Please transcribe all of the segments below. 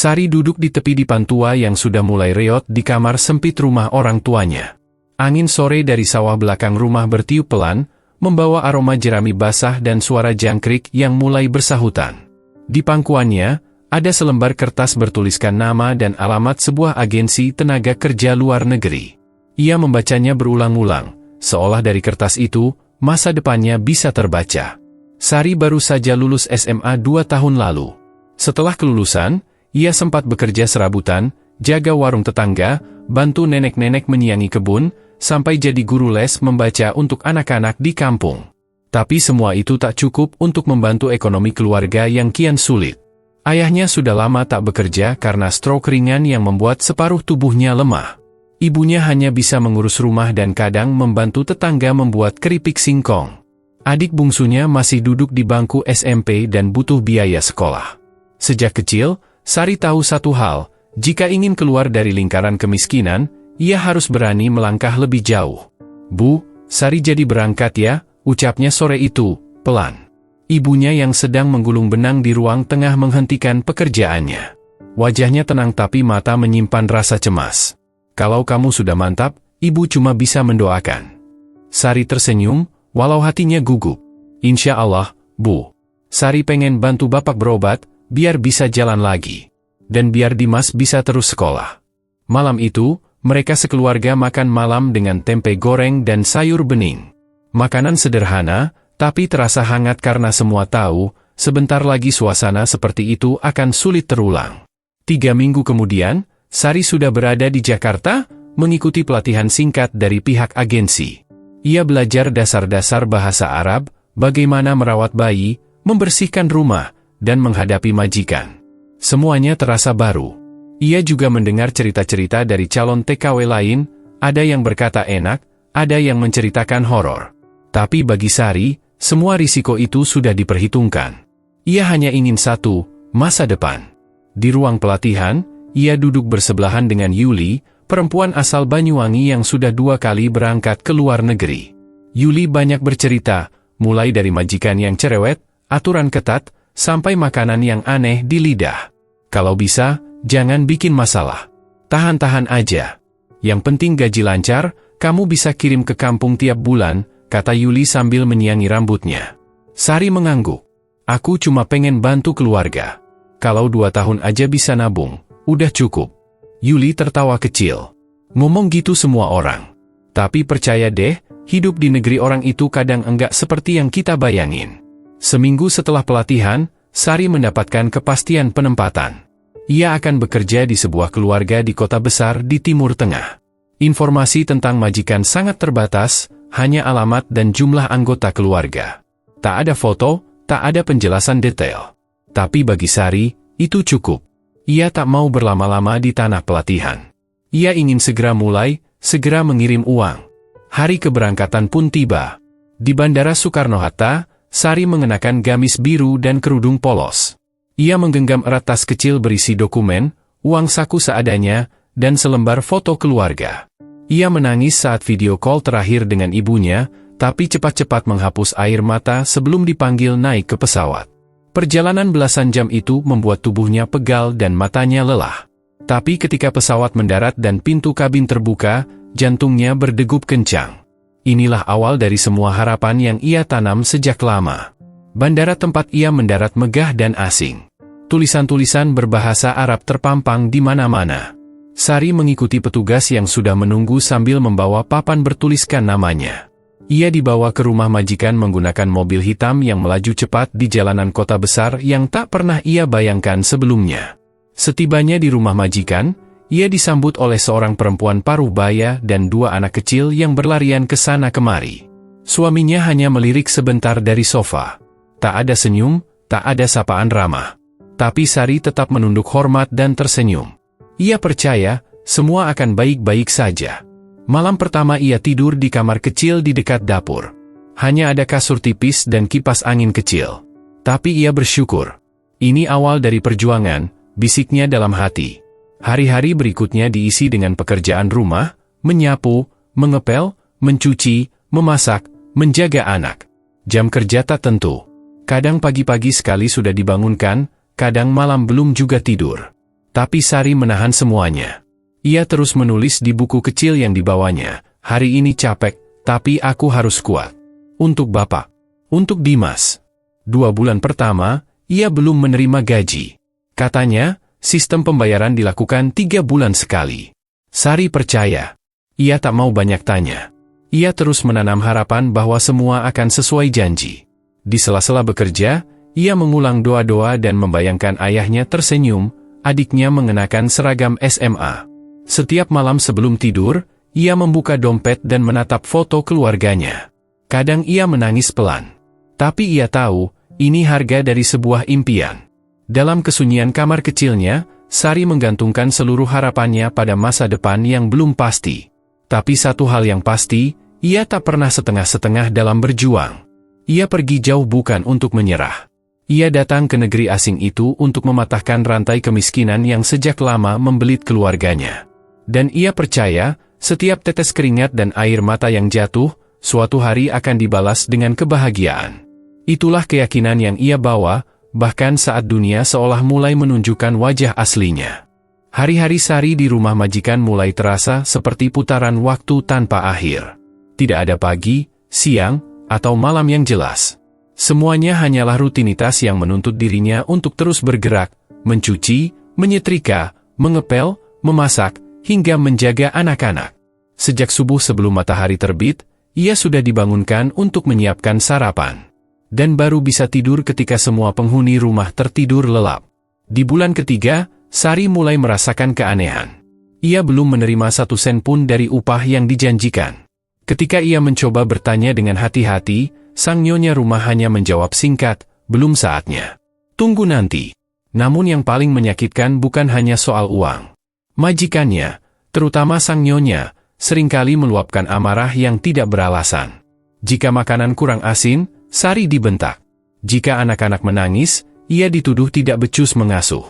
Sari duduk di tepi dipan tua yang sudah mulai reot di kamar sempit rumah orang tuanya. Angin sore dari sawah belakang rumah bertiup pelan, membawa aroma jerami basah dan suara jangkrik yang mulai bersahutan. Di pangkuannya, ada selembar kertas bertuliskan nama dan alamat sebuah agensi tenaga kerja luar negeri. Ia membacanya berulang-ulang, seolah dari kertas itu, masa depannya bisa terbaca. Sari baru saja lulus SMA 2 tahun lalu. Setelah kelulusan, ia sempat bekerja serabutan, jaga warung tetangga, bantu nenek-nenek menyiangi kebun, sampai jadi guru les membaca untuk anak-anak di kampung. Tapi semua itu tak cukup untuk membantu ekonomi keluarga yang kian sulit. Ayahnya sudah lama tak bekerja karena stroke ringan yang membuat separuh tubuhnya lemah. Ibunya hanya bisa mengurus rumah dan kadang membantu tetangga membuat keripik singkong. Adik bungsunya masih duduk di bangku SMP dan butuh biaya sekolah. Sejak kecil, Sari tahu satu hal, jika ingin keluar dari lingkaran kemiskinan, ia harus berani melangkah lebih jauh. "Bu, Sari jadi berangkat ya," ucapnya sore itu, pelan. Ibunya yang sedang menggulung benang di ruang tengah menghentikan pekerjaannya. Wajahnya tenang tapi mata menyimpan rasa cemas. "Kalau kamu sudah mantap, ibu cuma bisa mendoakan." Sari tersenyum, walau hatinya gugup. "Insya Allah, Bu. Sari pengen bantu bapak berobat, biar bisa jalan lagi. Dan biar Dimas bisa terus sekolah." Malam itu, mereka sekeluarga makan malam dengan tempe goreng dan sayur bening. Makanan sederhana, tapi terasa hangat karena semua tahu, sebentar lagi suasana seperti itu akan sulit terulang. 3 minggu kemudian, Sari sudah berada di Jakarta, mengikuti pelatihan singkat dari pihak agensi. Ia belajar dasar-dasar bahasa Arab, bagaimana merawat bayi, membersihkan rumah, dan menghadapi majikan. Semuanya terasa baru. Ia juga mendengar cerita-cerita dari calon TKW lain, ada yang berkata enak, ada yang menceritakan horor. Tapi bagi Sari, semua risiko itu sudah diperhitungkan. Ia hanya ingin satu, masa depan. Di ruang pelatihan, ia duduk bersebelahan dengan Yuli, perempuan asal Banyuwangi yang sudah 2 kali berangkat ke luar negeri. Yuli banyak bercerita, mulai dari majikan yang cerewet, aturan ketat, sampai makanan yang aneh di lidah. "Kalau bisa, jangan bikin masalah. Tahan-tahan aja. Yang penting gaji lancar, kamu bisa kirim ke kampung tiap bulan," kata Yuli sambil menyiangi rambutnya. Sari mengangguk. "Aku cuma pengen bantu keluarga. Kalau 2 tahun aja bisa nabung, udah cukup." Yuli tertawa kecil. "Ngomong gitu semua orang. Tapi percaya deh, hidup di negeri orang itu kadang enggak seperti yang kita bayangin." Seminggu setelah pelatihan, Sari mendapatkan kepastian penempatan. Ia akan bekerja di sebuah keluarga di kota besar di Timur Tengah. Informasi tentang majikan sangat terbatas, hanya alamat dan jumlah anggota keluarga. Tak ada foto, tak ada penjelasan detail. Tapi bagi Sari, itu cukup. Ia tak mau berlama-lama di tanah pelatihan. Ia ingin segera mulai, segera mengirim uang. Hari keberangkatan pun tiba. Di Bandara Soekarno-Hatta, Sari mengenakan gamis biru dan kerudung polos. Ia menggenggam erat tas kecil berisi dokumen, uang saku seadanya, dan selembar foto keluarga. Ia menangis saat video call terakhir dengan ibunya, tapi cepat-cepat menghapus air mata sebelum dipanggil naik ke pesawat. Perjalanan belasan jam itu membuat tubuhnya pegal dan matanya lelah. Tapi ketika pesawat mendarat dan pintu kabin terbuka, jantungnya berdegup kencang. Inilah awal dari semua harapan yang ia tanam sejak lama. Bandara tempat ia mendarat megah dan asing. Tulisan-tulisan berbahasa Arab terpampang di mana-mana. Sari mengikuti petugas yang sudah menunggu sambil membawa papan bertuliskan namanya. Ia dibawa ke rumah majikan menggunakan mobil hitam yang melaju cepat di jalanan kota besar yang tak pernah ia bayangkan sebelumnya. Setibanya di rumah majikan, ia disambut oleh seorang perempuan paruh baya dan 2 anak kecil yang berlarian ke sana kemari. Suaminya hanya melirik sebentar dari sofa. Tak ada senyum, tak ada sapaan ramah. Tapi Sari tetap menunduk hormat dan tersenyum. Ia percaya, semua akan baik-baik saja. Malam pertama ia tidur di kamar kecil di dekat dapur. Hanya ada kasur tipis dan kipas angin kecil. Tapi ia bersyukur. Ini awal dari perjuangan, bisiknya dalam hati. Hari-hari berikutnya diisi dengan pekerjaan rumah, menyapu, mengepel, mencuci, memasak, menjaga anak. Jam kerja tak tentu. Kadang pagi-pagi sekali sudah dibangunkan, kadang malam belum juga tidur. Tapi Sari menahan semuanya. Ia terus menulis di buku kecil yang dibawanya, "Hari ini capek, tapi aku harus kuat. Untuk Bapak. Untuk Dimas." 2 bulan pertama, ia belum menerima gaji. Katanya, sistem pembayaran dilakukan 3 bulan sekali. Sari percaya. Ia tak mau banyak tanya. Ia terus menanam harapan bahwa semua akan sesuai janji. Di sela-sela bekerja, ia mengulang doa-doa dan membayangkan ayahnya tersenyum, adiknya mengenakan seragam SMA. Setiap malam sebelum tidur, ia membuka dompet dan menatap foto keluarganya. Kadang ia menangis pelan. Tapi ia tahu, ini harga dari sebuah impian. Dalam kesunyian kamar kecilnya, Sari menggantungkan seluruh harapannya pada masa depan yang belum pasti. Tapi satu hal yang pasti, ia tak pernah setengah-setengah dalam berjuang. Ia pergi jauh bukan untuk menyerah. Ia datang ke negeri asing itu untuk mematahkan rantai kemiskinan yang sejak lama membelit keluarganya. Dan ia percaya, setiap tetes keringat dan air mata yang jatuh, suatu hari akan dibalas dengan kebahagiaan. Itulah keyakinan yang ia bawa, bahkan saat dunia seolah mulai menunjukkan wajah aslinya. Hari-hari Sari di rumah majikan mulai terasa seperti putaran waktu tanpa akhir. Tidak ada pagi, siang, atau malam yang jelas. Semuanya hanyalah rutinitas yang menuntut dirinya untuk terus bergerak, mencuci, menyetrika, mengepel, memasak, hingga menjaga anak-anak. Sejak subuh sebelum matahari terbit, ia sudah dibangunkan untuk menyiapkan sarapan. Dan baru bisa tidur ketika semua penghuni rumah tertidur lelap. Di bulan ketiga, Sari mulai merasakan keanehan. Ia belum menerima 1 sen pun dari upah yang dijanjikan. Ketika ia mencoba bertanya dengan hati-hati, sang nyonya rumah hanya menjawab singkat, "Belum saatnya. Tunggu nanti." Namun yang paling menyakitkan bukan hanya soal uang. Majikannya, terutama sang nyonya, seringkali meluapkan amarah yang tidak beralasan. Jika makanan kurang asin, Sari dibentak. Jika anak-anak menangis, ia dituduh tidak becus mengasuh.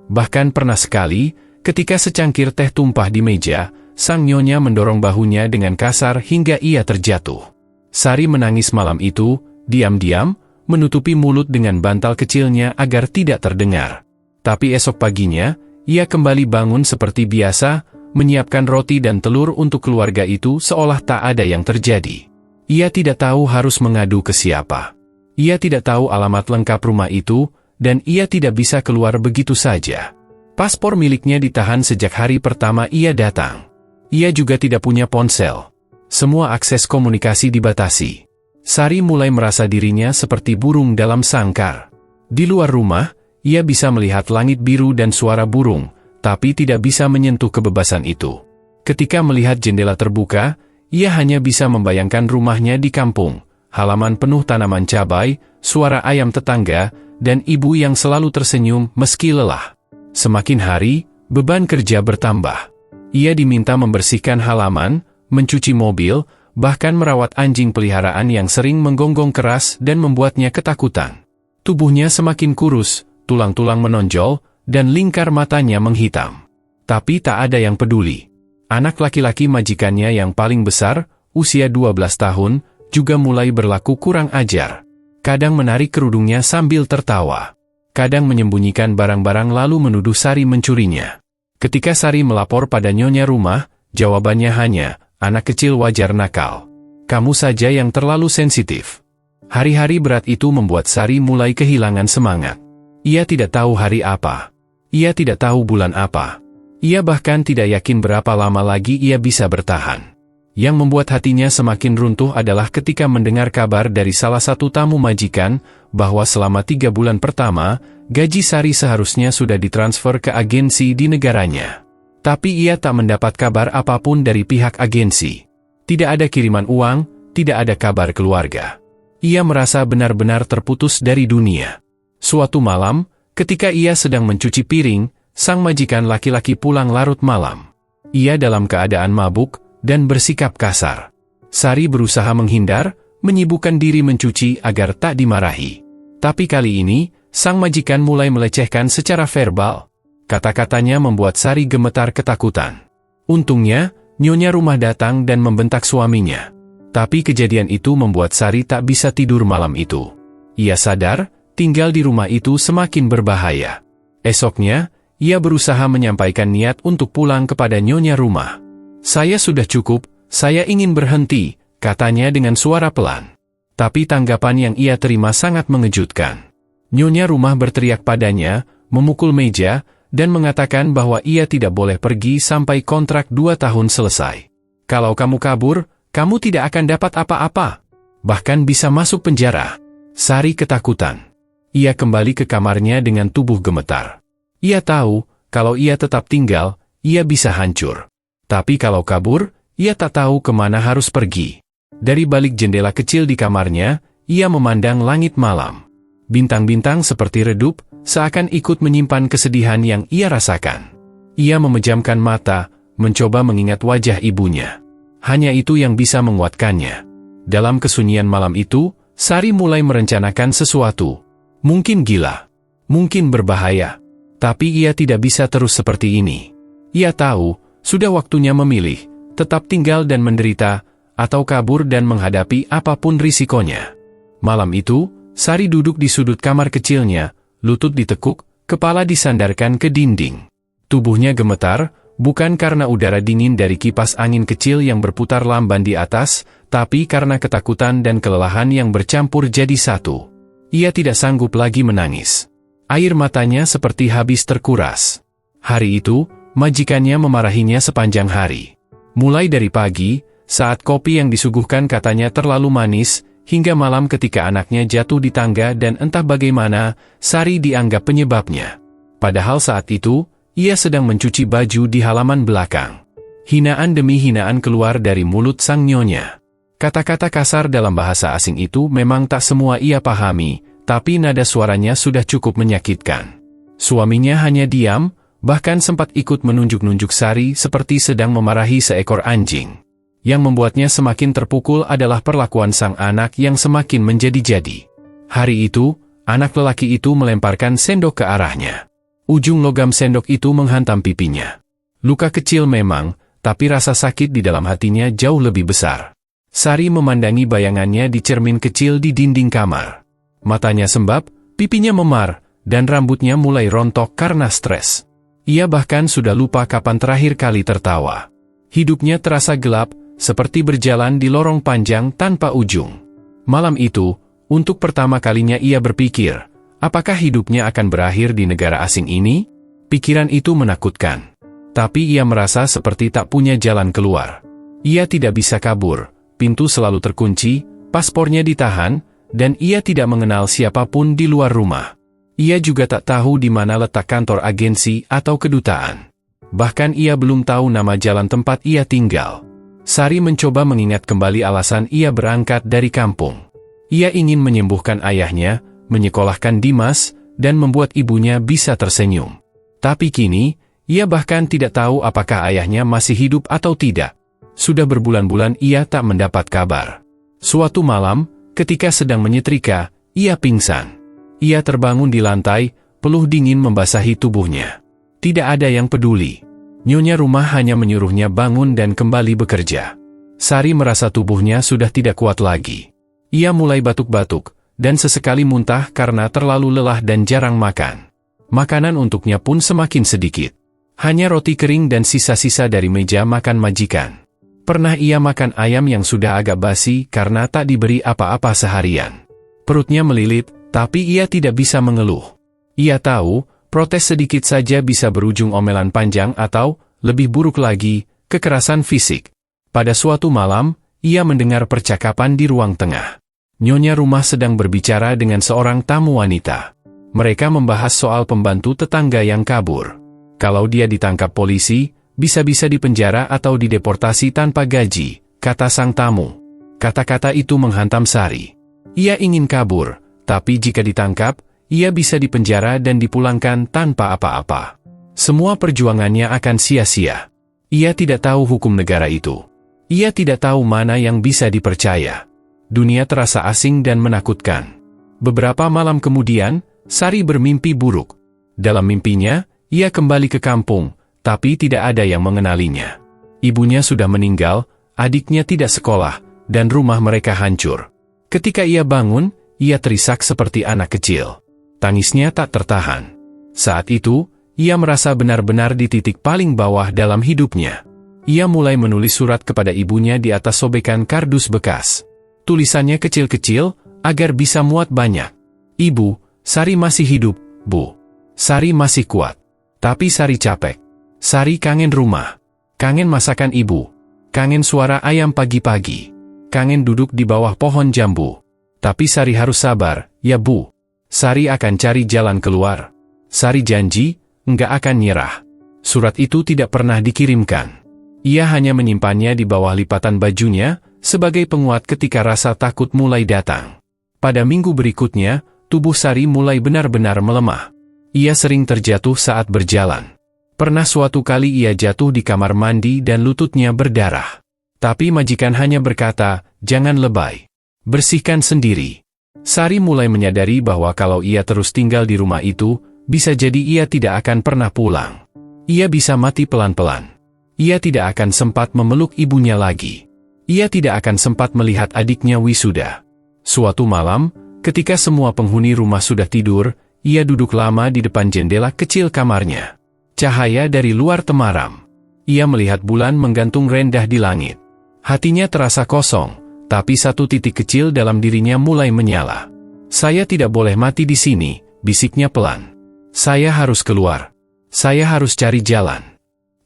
Bahkan pernah sekali, ketika secangkir teh tumpah di meja, sang nyonya mendorong bahunya dengan kasar hingga ia terjatuh. Sari menangis malam itu, diam-diam, menutupi mulut dengan bantal kecilnya agar tidak terdengar. Tapi esok paginya, ia kembali bangun seperti biasa, menyiapkan roti dan telur untuk keluarga itu seolah tak ada yang terjadi. Ia tidak tahu harus mengadu ke siapa. Ia tidak tahu alamat lengkap rumah itu, dan ia tidak bisa keluar begitu saja. Paspor miliknya ditahan sejak hari pertama ia datang. Ia juga tidak punya ponsel. Semua akses komunikasi dibatasi. Sari mulai merasa dirinya seperti burung dalam sangkar. Di luar rumah, ia bisa melihat langit biru dan suara burung, tapi tidak bisa menyentuh kebebasan itu. Ketika melihat jendela terbuka, ia hanya bisa membayangkan rumahnya di kampung, halaman penuh tanaman cabai, suara ayam tetangga, dan ibu yang selalu tersenyum meski lelah. Semakin hari, beban kerja bertambah. Ia diminta membersihkan halaman, mencuci mobil, bahkan merawat anjing peliharaan yang sering menggonggong keras dan membuatnya ketakutan. Tubuhnya semakin kurus, tulang-tulang menonjol, dan lingkar matanya menghitam. Tapi tak ada yang peduli. Anak laki-laki majikannya yang paling besar, usia 12 tahun, juga mulai berlaku kurang ajar. Kadang menarik kerudungnya sambil tertawa. Kadang menyembunyikan barang-barang lalu menuduh Sari mencurinya. Ketika Sari melapor pada nyonya rumah, jawabannya hanya, "Anak kecil wajar nakal. Kamu saja yang terlalu sensitif." Hari-hari berat itu membuat Sari mulai kehilangan semangat. Ia tidak tahu hari apa. Ia tidak tahu bulan apa. Ia bahkan tidak yakin berapa lama lagi ia bisa bertahan. Yang membuat hatinya semakin runtuh adalah ketika mendengar kabar dari salah satu tamu majikan, bahwa selama 3 bulan pertama, gaji Sari seharusnya sudah ditransfer ke agensi di negaranya. Tapi ia tak mendapat kabar apapun dari pihak agensi. Tidak ada kiriman uang, tidak ada kabar keluarga. Ia merasa benar-benar terputus dari dunia. Suatu malam, ketika ia sedang mencuci piring, sang majikan laki-laki pulang larut malam. Ia dalam keadaan mabuk dan bersikap kasar. Sari berusaha menghindar, menyibukkan diri mencuci agar tak dimarahi. Tapi kali ini, sang majikan mulai melecehkan secara verbal. Kata-katanya membuat Sari gemetar ketakutan. Untungnya, nyonya rumah datang dan membentak suaminya. Tapi kejadian itu membuat Sari tak bisa tidur malam itu. Ia sadar, tinggal di rumah itu semakin berbahaya. Esoknya, ia berusaha menyampaikan niat untuk pulang kepada nyonya rumah. "Saya sudah cukup, saya ingin berhenti," katanya dengan suara pelan. Tapi tanggapan yang ia terima sangat mengejutkan. Nyonya rumah berteriak padanya, memukul meja, dan mengatakan bahwa ia tidak boleh pergi sampai kontrak 2 tahun selesai. "Kalau kamu kabur, kamu tidak akan dapat apa-apa. Bahkan bisa masuk penjara." Sari ketakutan. Ia kembali ke kamarnya dengan tubuh gemetar. Ia tahu, kalau ia tetap tinggal, ia bisa hancur. Tapi kalau kabur, ia tak tahu kemana harus pergi. Dari balik jendela kecil di kamarnya, ia memandang langit malam. Bintang-bintang seperti redup, seakan ikut menyimpan kesedihan yang ia rasakan. Ia memejamkan mata, mencoba mengingat wajah ibunya. Hanya itu yang bisa menguatkannya. Dalam kesunyian malam itu, Sari mulai merencanakan sesuatu. Mungkin gila, mungkin berbahaya. Tapi ia tidak bisa terus seperti ini. Ia tahu, sudah waktunya memilih, tetap tinggal dan menderita, atau kabur dan menghadapi apapun risikonya. Malam itu, Sari duduk di sudut kamar kecilnya, lutut ditekuk, kepala disandarkan ke dinding. Tubuhnya gemetar, bukan karena udara dingin dari kipas angin kecil yang berputar lamban di atas, tapi karena ketakutan dan kelelahan yang bercampur jadi satu. Ia tidak sanggup lagi menangis. Air matanya seperti habis terkuras. Hari itu, majikannya memarahinya sepanjang hari. Mulai dari pagi, saat kopi yang disuguhkan katanya terlalu manis, hingga malam ketika anaknya jatuh di tangga dan entah bagaimana, Sari dianggap penyebabnya. Padahal saat itu, ia sedang mencuci baju di halaman belakang. Hinaan demi hinaan keluar dari mulut sang nyonya. Kata-kata kasar dalam bahasa asing itu memang tak semua ia pahami, tapi nada suaranya sudah cukup menyakitkan. Suaminya hanya diam, bahkan sempat ikut menunjuk-nunjuk Sari seperti sedang memarahi seekor anjing. Yang membuatnya semakin terpukul adalah perlakuan sang anak yang semakin menjadi-jadi. Hari itu, anak lelaki itu melemparkan sendok ke arahnya. Ujung logam sendok itu menghantam pipinya. Luka kecil memang, tapi rasa sakit di dalam hatinya jauh lebih besar. Sari memandangi bayangannya di cermin kecil di dinding kamar. Matanya sembab, pipinya memar, dan rambutnya mulai rontok karena stres. Ia bahkan sudah lupa kapan terakhir kali tertawa. Hidupnya terasa gelap, seperti berjalan di lorong panjang tanpa ujung. Malam itu, untuk pertama kalinya ia berpikir, apakah hidupnya akan berakhir di negara asing ini? Pikiran itu menakutkan. Tapi ia merasa seperti tak punya jalan keluar. Ia tidak bisa kabur, pintu selalu terkunci, paspornya ditahan, dan ia tidak mengenal siapapun di luar rumah. Ia juga tak tahu di mana letak kantor agensi atau kedutaan. Bahkan ia belum tahu nama jalan tempat ia tinggal. Sari mencoba mengingat kembali alasan ia berangkat dari kampung. Ia ingin menyembuhkan ayahnya, menyekolahkan Dimas, dan membuat ibunya bisa tersenyum. Tapi kini, ia bahkan tidak tahu apakah ayahnya masih hidup atau tidak. Sudah berbulan-bulan ia tak mendapat kabar. Suatu malam, ketika sedang menyetrika, ia pingsan. Ia terbangun di lantai, peluh dingin membasahi tubuhnya. Tidak ada yang peduli. Nyonya rumah hanya menyuruhnya bangun dan kembali bekerja. Sari merasa tubuhnya sudah tidak kuat lagi. Ia mulai batuk-batuk, dan sesekali muntah karena terlalu lelah dan jarang makan. Makanan untuknya pun semakin sedikit. Hanya roti kering dan sisa-sisa dari meja makan majikan. Pernah ia makan ayam yang sudah agak basi karena tak diberi apa-apa seharian. Perutnya melilit, tapi ia tidak bisa mengeluh. Ia tahu, protes sedikit saja bisa berujung omelan panjang atau, lebih buruk lagi, kekerasan fisik. Pada suatu malam, ia mendengar percakapan di ruang tengah. Nyonya rumah sedang berbicara dengan seorang tamu wanita. Mereka membahas soal pembantu tetangga yang kabur. Kalau dia ditangkap polisi, bisa-bisa dipenjara atau dideportasi tanpa gaji, kata sang tamu. Kata-kata itu menghantam Sari. Ia ingin kabur, tapi jika ditangkap, ia bisa dipenjara dan dipulangkan tanpa apa-apa. Semua perjuangannya akan sia-sia. Ia tidak tahu hukum negara itu. Ia tidak tahu mana yang bisa dipercaya. Dunia terasa asing dan menakutkan. Beberapa malam kemudian, Sari bermimpi buruk. Dalam mimpinya, ia kembali ke kampung, tapi tidak ada yang mengenalinya. Ibunya sudah meninggal, adiknya tidak sekolah, dan rumah mereka hancur. Ketika ia bangun, ia terisak seperti anak kecil. Tangisnya tak tertahan. Saat itu, Ia merasa benar-benar di titik paling bawah dalam hidupnya. Ia mulai menulis surat kepada ibunya di atas sobekan kardus bekas. Tulisannya kecil-kecil, agar bisa muat banyak. "Ibu, Sari masih hidup, Bu. Sari masih kuat. Tapi Sari capek. Sari kangen rumah. Kangen masakan ibu. Kangen suara ayam pagi-pagi. Kangen duduk di bawah pohon jambu. Tapi Sari harus sabar, ya Bu. Sari akan cari jalan keluar. Sari janji, enggak akan nyerah." Surat itu tidak pernah dikirimkan. Ia hanya menyimpannya di bawah lipatan bajunya, sebagai penguat ketika rasa takut mulai datang. Pada minggu berikutnya, tubuh Sari mulai benar-benar melemah. Ia sering terjatuh saat berjalan. Pernah suatu kali ia jatuh di kamar mandi dan lututnya berdarah. Tapi majikan hanya berkata, "Jangan lebay. Bersihkan sendiri." Sari mulai menyadari bahwa kalau ia terus tinggal di rumah itu, bisa jadi ia tidak akan pernah pulang. Ia bisa mati pelan-pelan. Ia tidak akan sempat memeluk ibunya lagi. Ia tidak akan sempat melihat adiknya wisuda. Suatu malam, ketika semua penghuni rumah sudah tidur, ia duduk lama di depan jendela kecil kamarnya. Cahaya dari luar temaram. Ia melihat bulan menggantung rendah di langit. Hatinya terasa kosong, tapi satu titik kecil dalam dirinya mulai menyala. "Saya tidak boleh mati di sini," bisiknya pelan. "Saya harus keluar. Saya harus cari jalan."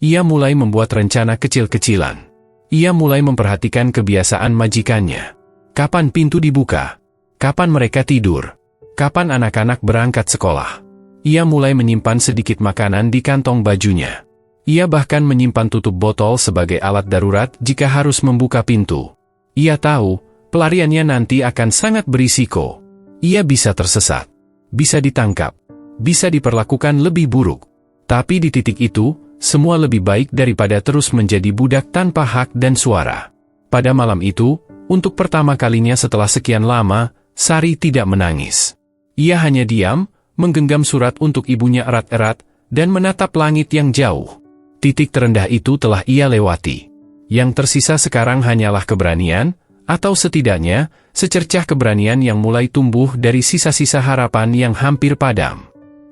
Ia mulai membuat rencana kecil-kecilan. Ia mulai memperhatikan kebiasaan majikannya. Kapan pintu dibuka? Kapan mereka tidur? Kapan anak-anak berangkat sekolah? Ia mulai menyimpan sedikit makanan di kantong bajunya. Ia bahkan menyimpan tutup botol sebagai alat darurat jika harus membuka pintu. Ia tahu, pelariannya nanti akan sangat berisiko. Ia bisa tersesat, bisa ditangkap, bisa diperlakukan lebih buruk. Tapi di titik itu, semua lebih baik daripada terus menjadi budak tanpa hak dan suara. Pada malam itu, untuk pertama kalinya setelah sekian lama, Sari tidak menangis. Ia hanya diam, menggenggam surat untuk ibunya erat-erat, dan menatap langit yang jauh. Titik terendah itu telah ia lewati. Yang tersisa sekarang hanyalah keberanian, atau setidaknya, secercah keberanian yang mulai tumbuh dari sisa-sisa harapan yang hampir padam.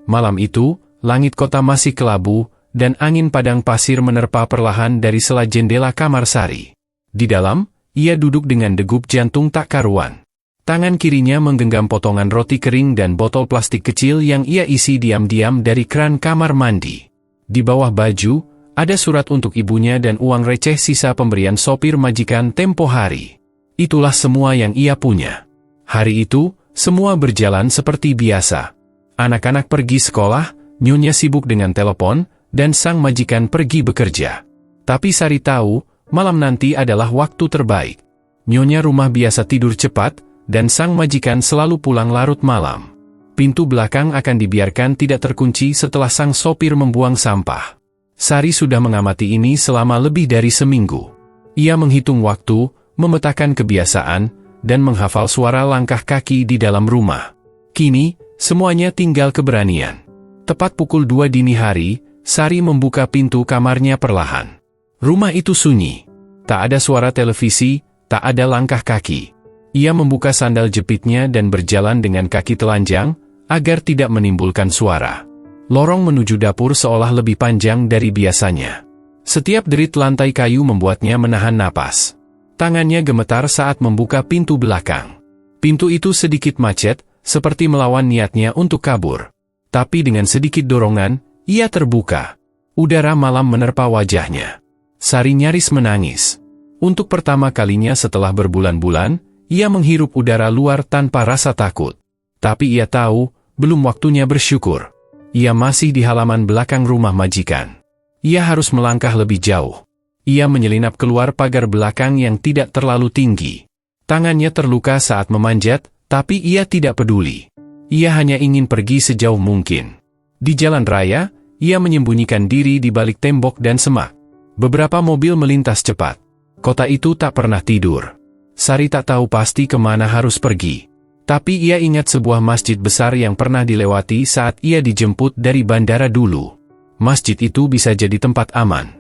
Malam itu, langit kota masih kelabu, dan angin padang pasir menerpa perlahan dari sela jendela kamar Sari. Di dalam, ia duduk dengan degup jantung tak karuan. Tangan kirinya menggenggam potongan roti kering dan botol plastik kecil yang ia isi diam-diam dari keran kamar mandi. Di bawah baju, ada surat untuk ibunya dan uang receh sisa pemberian sopir majikan tempo hari. Itulah semua yang ia punya. Hari itu, semua berjalan seperti biasa. Anak-anak pergi sekolah, Nyonya sibuk dengan telepon, dan sang majikan pergi bekerja. Tapi Sari tahu, malam nanti adalah waktu terbaik. Nyonya rumah biasa tidur cepat, dan sang majikan selalu pulang larut malam. Pintu belakang akan dibiarkan tidak terkunci setelah sang sopir membuang sampah. Sari sudah mengamati ini selama lebih dari seminggu. Ia menghitung waktu, memetakan kebiasaan, dan menghafal suara langkah kaki di dalam rumah. Kini, semuanya tinggal keberanian. Tepat pukul 2 dini hari, Sari membuka pintu kamarnya perlahan. Rumah itu sunyi. Tak ada suara televisi, tak ada langkah kaki. Ia membuka sandal jepitnya dan berjalan dengan kaki telanjang, agar tidak menimbulkan suara. Lorong menuju dapur seolah lebih panjang dari biasanya. Setiap derit lantai kayu membuatnya menahan napas. Tangannya gemetar saat membuka pintu belakang. Pintu itu sedikit macet, seperti melawan niatnya untuk kabur. Tapi dengan sedikit dorongan, ia terbuka. Udara malam menerpa wajahnya. Sari nyaris menangis. Untuk pertama kalinya setelah berbulan-bulan, ia menghirup udara luar tanpa rasa takut. Tapi ia tahu, belum waktunya bersyukur. Ia masih di halaman belakang rumah majikan. Ia harus melangkah lebih jauh. Ia menyelinap keluar pagar belakang yang tidak terlalu tinggi. Tangannya terluka saat memanjat, tapi ia tidak peduli. Ia hanya ingin pergi sejauh mungkin. Di jalan raya, ia menyembunyikan diri di balik tembok dan semak. Beberapa mobil melintas cepat. Kota itu tak pernah tidur. Sari tak tahu pasti kemana harus pergi. Tapi ia ingat sebuah masjid besar yang pernah dilewati saat ia dijemput dari bandara dulu. Masjid itu bisa jadi tempat aman.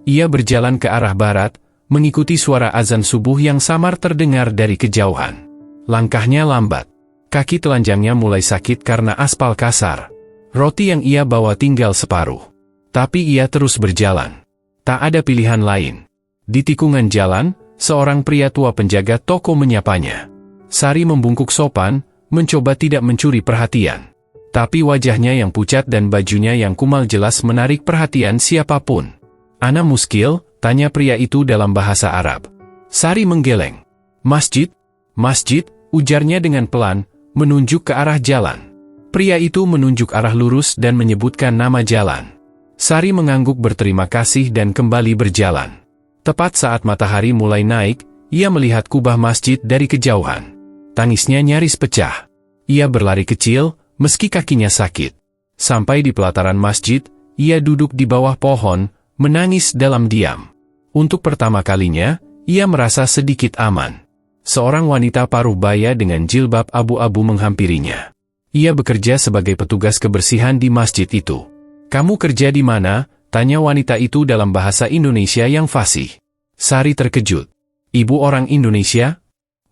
Ia berjalan ke arah barat, mengikuti suara azan subuh yang samar terdengar dari kejauhan. Langkahnya lambat. Kaki telanjangnya mulai sakit karena aspal kasar. Roti yang ia bawa tinggal separuh. Tapi ia terus berjalan. Tak ada pilihan lain. Di tikungan jalan, seorang pria tua penjaga toko menyapanya. Sari membungkuk sopan, mencoba tidak mencuri perhatian. Tapi wajahnya yang pucat dan bajunya yang kumal jelas menarik perhatian siapapun. "Ana muskil?" tanya pria itu dalam bahasa Arab. Sari menggeleng. "Masjid? Masjid?" ujarnya dengan pelan, menunjuk ke arah jalan. Pria itu menunjuk arah lurus dan menyebutkan nama jalan. Sari mengangguk berterima kasih dan kembali berjalan. Tepat saat matahari mulai naik, ia melihat kubah masjid dari kejauhan. Tangisnya nyaris pecah. Ia berlari kecil, meski kakinya sakit. Sampai di pelataran masjid, ia duduk di bawah pohon, menangis dalam diam. Untuk pertama kalinya, ia merasa sedikit aman. Seorang wanita paruh baya dengan jilbab abu-abu menghampirinya. Ia bekerja sebagai petugas kebersihan di masjid itu. "Kamu kerja di mana?" tanya wanita itu dalam bahasa Indonesia yang fasih. Sari terkejut. "Ibu orang Indonesia?"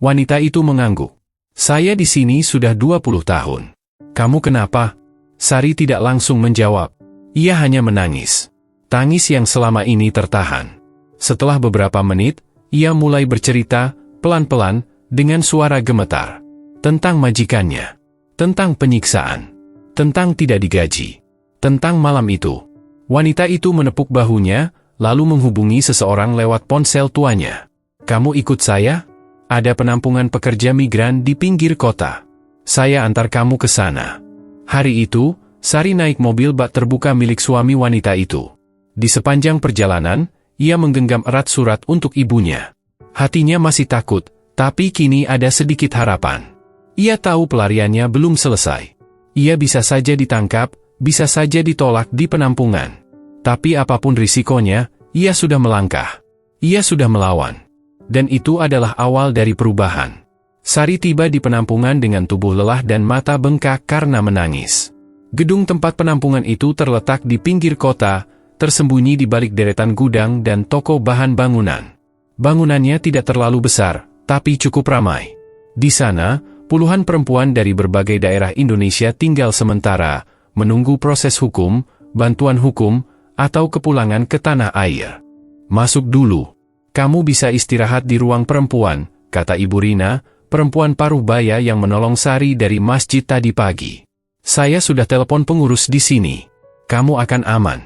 Wanita itu mengangguk. "Saya di sini sudah 20 tahun. Kamu kenapa?" Sari tidak langsung menjawab. Ia hanya menangis. Tangis yang selama ini tertahan. Setelah beberapa menit, ia mulai bercerita, pelan-pelan, dengan suara gemetar. Tentang majikannya. Tentang penyiksaan. Tentang tidak digaji. Tentang malam itu. Wanita itu menepuk bahunya, lalu menghubungi seseorang lewat ponsel tuanya. "Kamu ikut saya? Ada penampungan pekerja migran di pinggir kota. Saya antar kamu ke sana." Hari itu, Sari naik mobil bak terbuka milik suami wanita itu. Di sepanjang perjalanan, ia menggenggam erat surat untuk ibunya. Hatinya masih takut, tapi kini ada sedikit harapan. Ia tahu pelariannya belum selesai. Ia bisa saja ditangkap, bisa saja ditolak di penampungan. Tapi apapun risikonya, ia sudah melangkah. Ia sudah melawan. Dan itu adalah awal dari perubahan. Sari tiba di penampungan dengan tubuh lelah dan mata bengkak karena menangis. Gedung tempat penampungan itu terletak di pinggir kota, tersembunyi di balik deretan gudang dan toko bahan bangunan. Bangunannya tidak terlalu besar, tapi cukup ramai. Di sana, puluhan perempuan dari berbagai daerah Indonesia tinggal sementara, menunggu proses hukum, bantuan hukum, atau kepulangan ke tanah air. "Masuk dulu. Kamu bisa istirahat di ruang perempuan," kata Ibu Rina, perempuan paruh baya yang menolong Sari dari masjid tadi pagi. "Saya sudah telepon pengurus di sini. Kamu akan aman.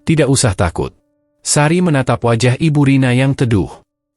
Tidak usah takut." Sari menatap wajah Ibu Rina yang teduh.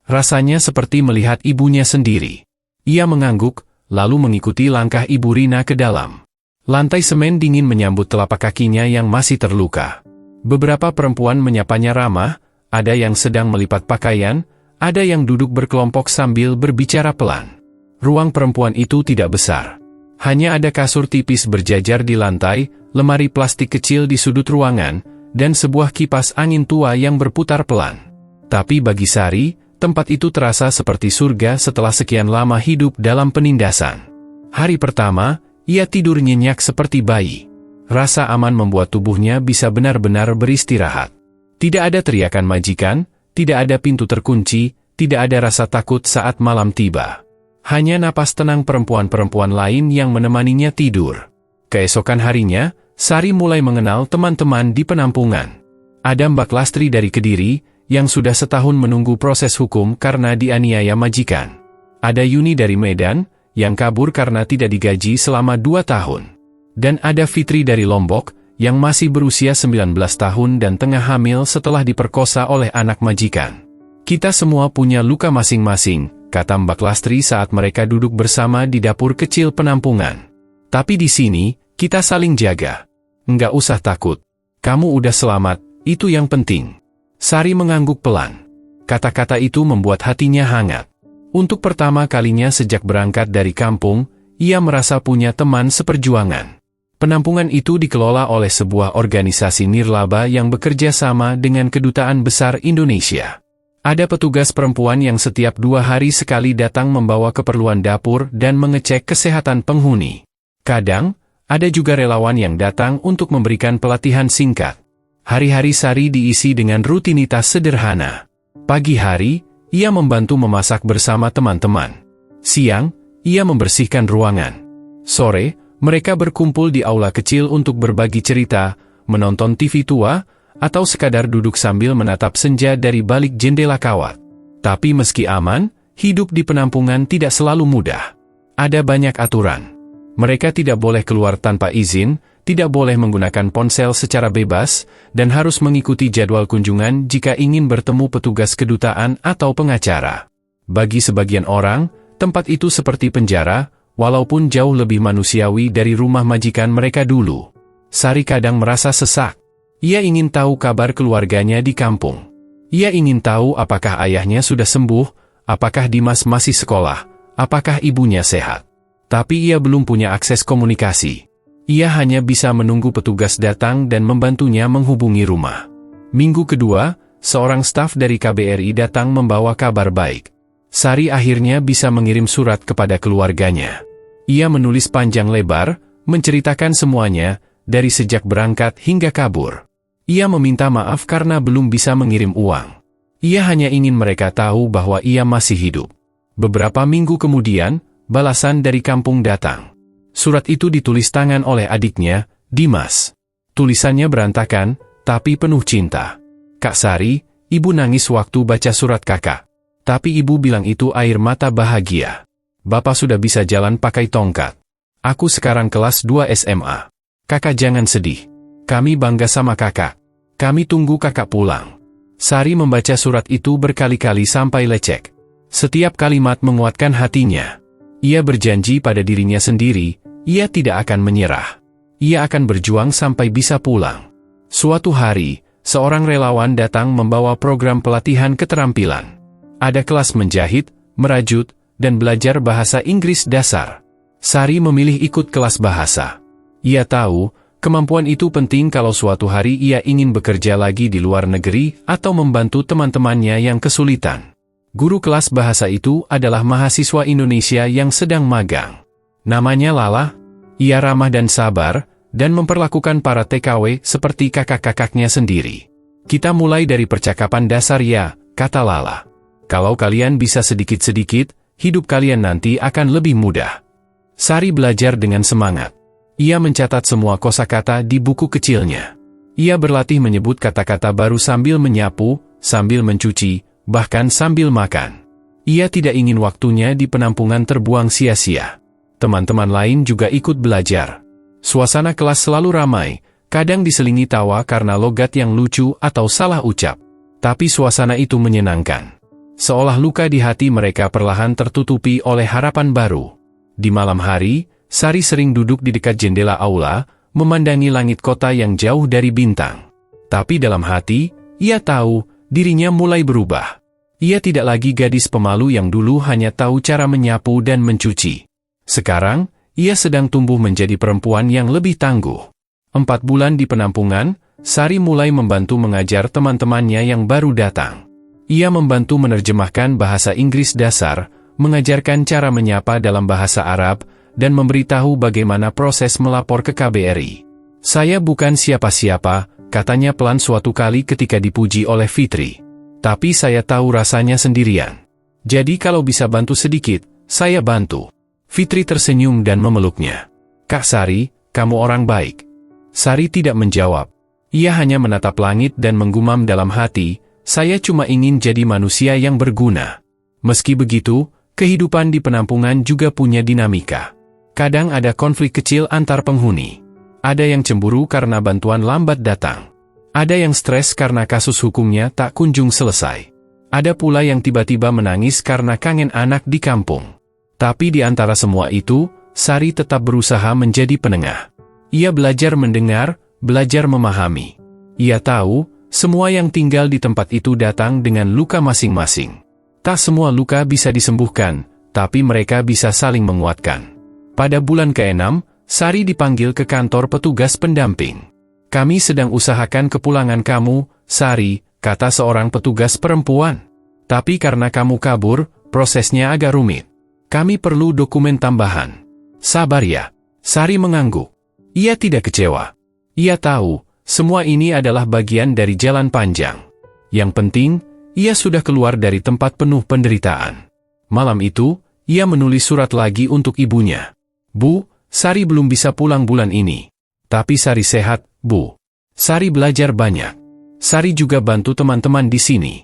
Rasanya seperti melihat ibunya sendiri. Ia mengangguk, lalu mengikuti langkah Ibu Rina ke dalam. Lantai semen dingin menyambut telapak kakinya yang masih terluka. Beberapa perempuan menyapanya ramah, ada yang sedang melipat pakaian, ada yang duduk berkelompok sambil berbicara pelan. Ruang perempuan itu tidak besar. Hanya ada kasur tipis berjajar di lantai, lemari plastik kecil di sudut ruangan, dan sebuah kipas angin tua yang berputar pelan. Tapi bagi Sari, tempat itu terasa seperti surga setelah sekian lama hidup dalam penindasan. Hari pertama, ia tidur nyenyak seperti bayi. Rasa aman membuat tubuhnya bisa benar-benar beristirahat. Tidak ada teriakan majikan, tidak ada pintu terkunci, tidak ada rasa takut saat malam tiba. Hanya napas tenang perempuan-perempuan lain yang menemaninya tidur. Keesokan harinya, Sari mulai mengenal teman-teman di penampungan. Ada Mbak Lastri dari Kediri, yang sudah setahun menunggu proses hukum karena dianiaya majikan. Ada Yuni dari Medan, yang kabur karena tidak digaji selama 2 tahun. Dan ada Fitri dari Lombok, yang masih berusia 19 tahun dan tengah hamil setelah diperkosa oleh anak majikan. "Kita semua punya luka masing-masing," kata Mbak Lastri saat mereka duduk bersama di dapur kecil penampungan. "Tapi di sini, kita saling jaga. Enggak usah takut. Kamu udah selamat, itu yang penting." Sari mengangguk pelan. Kata-kata itu membuat hatinya hangat. Untuk pertama kalinya sejak berangkat dari kampung, ia merasa punya teman seperjuangan. Penampungan itu dikelola oleh sebuah organisasi nirlaba yang bekerja sama dengan Kedutaan Besar Indonesia. Ada petugas perempuan yang setiap 2 hari sekali datang membawa keperluan dapur dan mengecek kesehatan penghuni. Kadang, ada juga relawan yang datang untuk memberikan pelatihan singkat. Hari-hari Sari diisi dengan rutinitas sederhana. Pagi hari, ia membantu memasak bersama teman-teman. Siang, ia membersihkan ruangan. Sore, Mereka berkumpul di aula kecil untuk berbagi cerita, menonton TV tua, atau sekadar duduk sambil menatap senja dari balik jendela kawat. Tapi meski aman, hidup di penampungan tidak selalu mudah. Ada banyak aturan. Mereka tidak boleh keluar tanpa izin, tidak boleh menggunakan ponsel secara bebas, dan harus mengikuti jadwal kunjungan jika ingin bertemu petugas kedutaan atau pengacara. Bagi sebagian orang, tempat itu seperti penjara, walaupun jauh lebih manusiawi dari rumah majikan mereka dulu. Sari kadang merasa sesak. Ia ingin tahu kabar keluarganya di kampung. Ia ingin tahu apakah ayahnya sudah sembuh, apakah Dimas masih sekolah, apakah ibunya sehat. Tapi ia belum punya akses komunikasi. Ia hanya bisa menunggu petugas datang dan membantunya menghubungi rumah. Minggu kedua, seorang staf dari KBRI datang membawa kabar baik. Sari akhirnya bisa mengirim surat kepada keluarganya. Ia menulis panjang lebar, menceritakan semuanya, dari sejak berangkat hingga kabur. Ia meminta maaf karena belum bisa mengirim uang. Ia hanya ingin mereka tahu bahwa ia masih hidup. Beberapa minggu kemudian, balasan dari kampung datang. Surat itu ditulis tangan oleh adiknya, Dimas. Tulisannya berantakan, tapi penuh cinta. Kak Sari, ibu nangis waktu baca surat kakak. Tapi ibu bilang itu air mata bahagia. Bapak sudah bisa jalan pakai tongkat. Aku sekarang kelas 2 SMA. Kakak jangan sedih. Kami bangga sama kakak. Kami tunggu kakak pulang. Sari membaca surat itu berkali-kali sampai lecek. Setiap kalimat menguatkan hatinya. Ia berjanji pada dirinya sendiri, ia tidak akan menyerah. Ia akan berjuang sampai bisa pulang. Suatu hari, seorang relawan datang membawa program pelatihan keterampilan. Ada kelas menjahit, merajut, dan belajar bahasa Inggris dasar. Sari memilih ikut kelas bahasa. Ia tahu, kemampuan itu penting kalau suatu hari ia ingin bekerja lagi di luar negeri atau membantu teman-temannya yang kesulitan. Guru kelas bahasa itu adalah mahasiswa Indonesia yang sedang magang. Namanya Lala. Ia ramah dan sabar, dan memperlakukan para TKW seperti kakak-kakaknya sendiri. Kita mulai dari percakapan dasar ya, kata Lala. Kalau kalian bisa sedikit-sedikit, hidup kalian nanti akan lebih mudah. Sari belajar dengan semangat. Ia mencatat semua kosakata di buku kecilnya. Ia berlatih menyebut kata-kata baru sambil menyapu, sambil mencuci, bahkan sambil makan. Ia tidak ingin waktunya di penampungan terbuang sia-sia. Teman-teman lain juga ikut belajar. Suasana kelas selalu ramai, kadang diselingi tawa karena logat yang lucu atau salah ucap. Tapi suasana itu menyenangkan. Seolah luka di hati mereka perlahan tertutupi oleh harapan baru. Di malam hari, Sari sering duduk di dekat jendela aula, memandangi langit kota yang jauh dari bintang. Tapi dalam hati, ia tahu, dirinya mulai berubah. Ia tidak lagi gadis pemalu yang dulu hanya tahu cara menyapu dan mencuci. Sekarang, ia sedang tumbuh menjadi perempuan yang lebih tangguh. 4 bulan di penampungan, Sari mulai membantu mengajar teman-temannya yang baru datang. Ia membantu menerjemahkan bahasa Inggris dasar, mengajarkan cara menyapa dalam bahasa Arab, dan memberitahu bagaimana proses melapor ke KBRI. Saya bukan siapa-siapa, katanya pelan suatu kali ketika dipuji oleh Fitri. Tapi saya tahu rasanya sendirian. Jadi kalau bisa bantu sedikit, saya bantu. Fitri tersenyum dan memeluknya. Kak Sari, kamu orang baik. Sari tidak menjawab. Ia hanya menatap langit dan menggumam dalam hati, saya cuma ingin jadi manusia yang berguna. Meski begitu, kehidupan di penampungan juga punya dinamika. Kadang ada konflik kecil antar penghuni. Ada yang cemburu karena bantuan lambat datang. Ada yang stres karena kasus hukumnya tak kunjung selesai. Ada pula yang tiba-tiba menangis karena kangen anak di kampung. Tapi di antara semua itu, Sari tetap berusaha menjadi penengah. Ia belajar mendengar, belajar memahami. Ia tahu, semua yang tinggal di tempat itu datang dengan luka masing-masing. Tak semua luka bisa disembuhkan, tapi mereka bisa saling menguatkan. Pada bulan ke-6, Sari dipanggil ke kantor petugas pendamping. Kami sedang usahakan kepulangan kamu, Sari, kata seorang petugas perempuan. Tapi karena kamu kabur, prosesnya agak rumit. Kami perlu dokumen tambahan. Sabar ya. Sari mengangguk. Ia tidak kecewa. Ia tahu, semua ini adalah bagian dari jalan panjang. Yang penting, ia sudah keluar dari tempat penuh penderitaan. Malam itu, ia menulis surat lagi untuk ibunya. Bu, Sari belum bisa pulang bulan ini. Tapi Sari sehat, Bu. Sari belajar banyak. Sari juga bantu teman-teman di sini.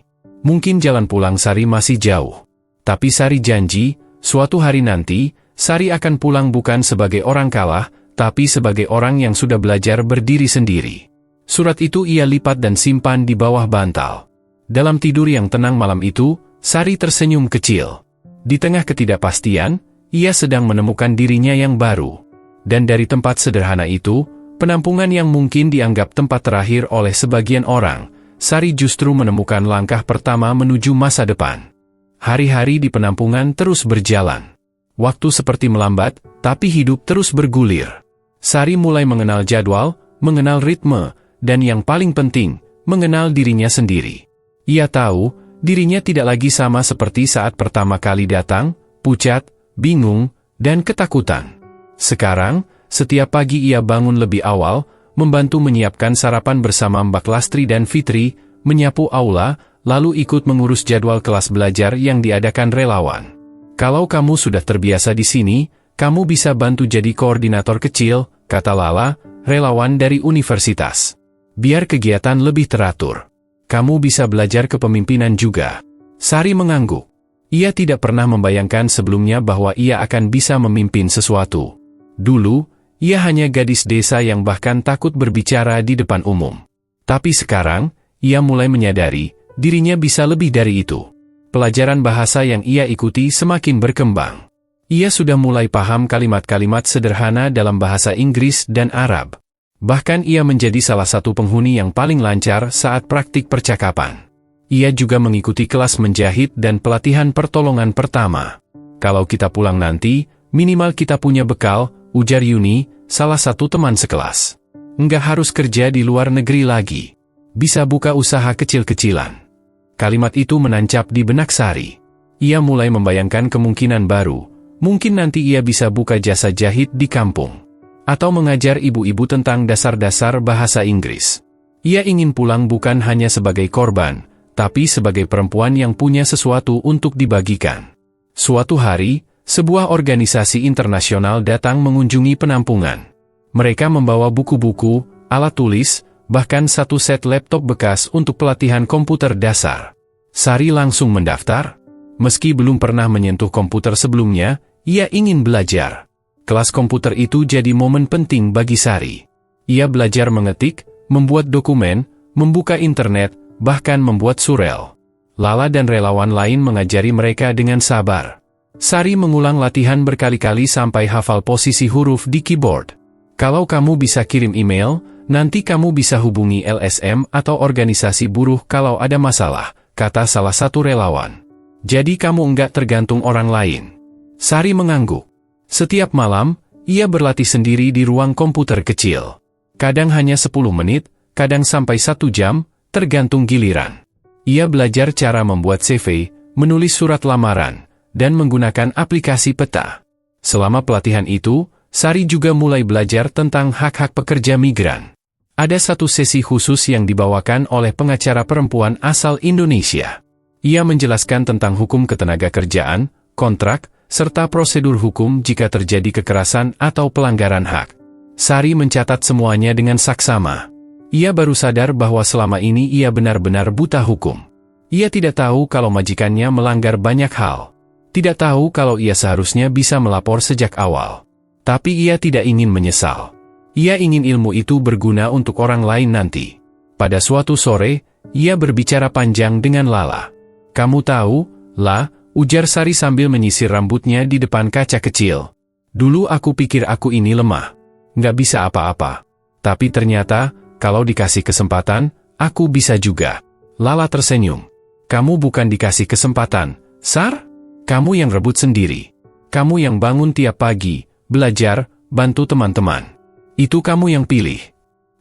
Mungkin jalan pulang Sari masih jauh. Tapi Sari janji, suatu hari nanti, Sari akan pulang bukan sebagai orang kalah, tapi sebagai orang yang sudah belajar berdiri sendiri. Surat itu ia lipat dan simpan di bawah bantal. Dalam tidur yang tenang malam itu, Sari tersenyum kecil. Di tengah ketidakpastian, ia sedang menemukan dirinya yang baru. Dan dari tempat sederhana itu, penampungan yang mungkin dianggap tempat terakhir oleh sebagian orang, Sari justru menemukan langkah pertama menuju masa depan. Hari-hari di penampungan terus berjalan. Waktu seperti melambat, tapi hidup terus bergulir. Sari mulai mengenal jadwal, mengenal ritme, dan yang paling penting, mengenal dirinya sendiri. Ia tahu, dirinya tidak lagi sama seperti saat pertama kali datang, pucat, bingung, dan ketakutan. Sekarang, setiap pagi ia bangun lebih awal, membantu menyiapkan sarapan bersama Mbak Lastri dan Fitri, menyapu aula, lalu ikut mengurus jadwal kelas belajar yang diadakan relawan. Kalau kamu sudah terbiasa di sini, kamu bisa bantu jadi koordinator kecil, kata Lala, relawan dari universitas. Biar kegiatan lebih teratur. Kamu bisa belajar kepemimpinan juga. Sari mengangguk. Ia tidak pernah membayangkan sebelumnya bahwa ia akan bisa memimpin sesuatu. Dulu, ia hanya gadis desa yang bahkan takut berbicara di depan umum. Tapi sekarang, ia mulai menyadari, dirinya bisa lebih dari itu. Pelajaran bahasa yang ia ikuti semakin berkembang. Ia sudah mulai paham kalimat-kalimat sederhana dalam bahasa Inggris dan Arab. Bahkan ia menjadi salah satu penghuni yang paling lancar saat praktik percakapan. Ia juga mengikuti kelas menjahit dan pelatihan pertolongan pertama. Kalau kita pulang nanti, minimal kita punya bekal, ujar Yuni, salah satu teman sekelas. Enggak harus kerja di luar negeri lagi. Bisa buka usaha kecil-kecilan. Kalimat itu menancap di benak Sari. Ia mulai membayangkan kemungkinan baru. Mungkin nanti ia bisa buka jasa jahit di kampung. Atau mengajar ibu-ibu tentang dasar-dasar bahasa Inggris. Ia ingin pulang bukan hanya sebagai korban, tapi sebagai perempuan yang punya sesuatu untuk dibagikan. Suatu hari, sebuah organisasi internasional datang mengunjungi penampungan. Mereka membawa buku-buku, alat tulis, bahkan satu set laptop bekas untuk pelatihan komputer dasar. Sari langsung mendaftar. Meski belum pernah menyentuh komputer sebelumnya, ia ingin belajar. Kelas komputer itu jadi momen penting bagi Sari. Ia belajar mengetik, membuat dokumen, membuka internet, bahkan membuat surel. Lala dan relawan lain mengajari mereka dengan sabar. Sari mengulang latihan berkali-kali sampai hafal posisi huruf di keyboard. Kalau kamu bisa kirim email, nanti kamu bisa hubungi LSM atau organisasi buruh kalau ada masalah, kata salah satu relawan. Jadi kamu enggak tergantung orang lain. Sari mengangguk. Setiap malam, ia berlatih sendiri di ruang komputer kecil. Kadang hanya 10 menit, kadang sampai 1 jam, tergantung giliran. Ia belajar cara membuat CV, menulis surat lamaran, dan menggunakan aplikasi peta. Selama pelatihan itu, Sari juga mulai belajar tentang hak-hak pekerja migran. Ada satu sesi khusus yang dibawakan oleh pengacara perempuan asal Indonesia. Ia menjelaskan tentang hukum ketenagakerjaan, kontrak, serta prosedur hukum jika terjadi kekerasan atau pelanggaran hak. Sari mencatat semuanya dengan saksama. Ia baru sadar bahwa selama ini ia benar-benar buta hukum. Ia tidak tahu kalau majikannya melanggar banyak hal. Tidak tahu kalau ia seharusnya bisa melapor sejak awal. Tapi ia tidak ingin menyesal. Ia ingin ilmu itu berguna untuk orang lain nanti. Pada suatu sore, ia berbicara panjang dengan Lala. Kamu tahu, La, ujar Sari sambil menyisir rambutnya di depan kaca kecil. Dulu aku pikir aku ini lemah. Nggak bisa apa-apa. Tapi ternyata, kalau dikasih kesempatan, aku bisa juga. Lala tersenyum. Kamu bukan dikasih kesempatan, Sar? Kamu yang rebut sendiri. Kamu yang bangun tiap pagi, belajar, bantu teman-teman. Itu kamu yang pilih.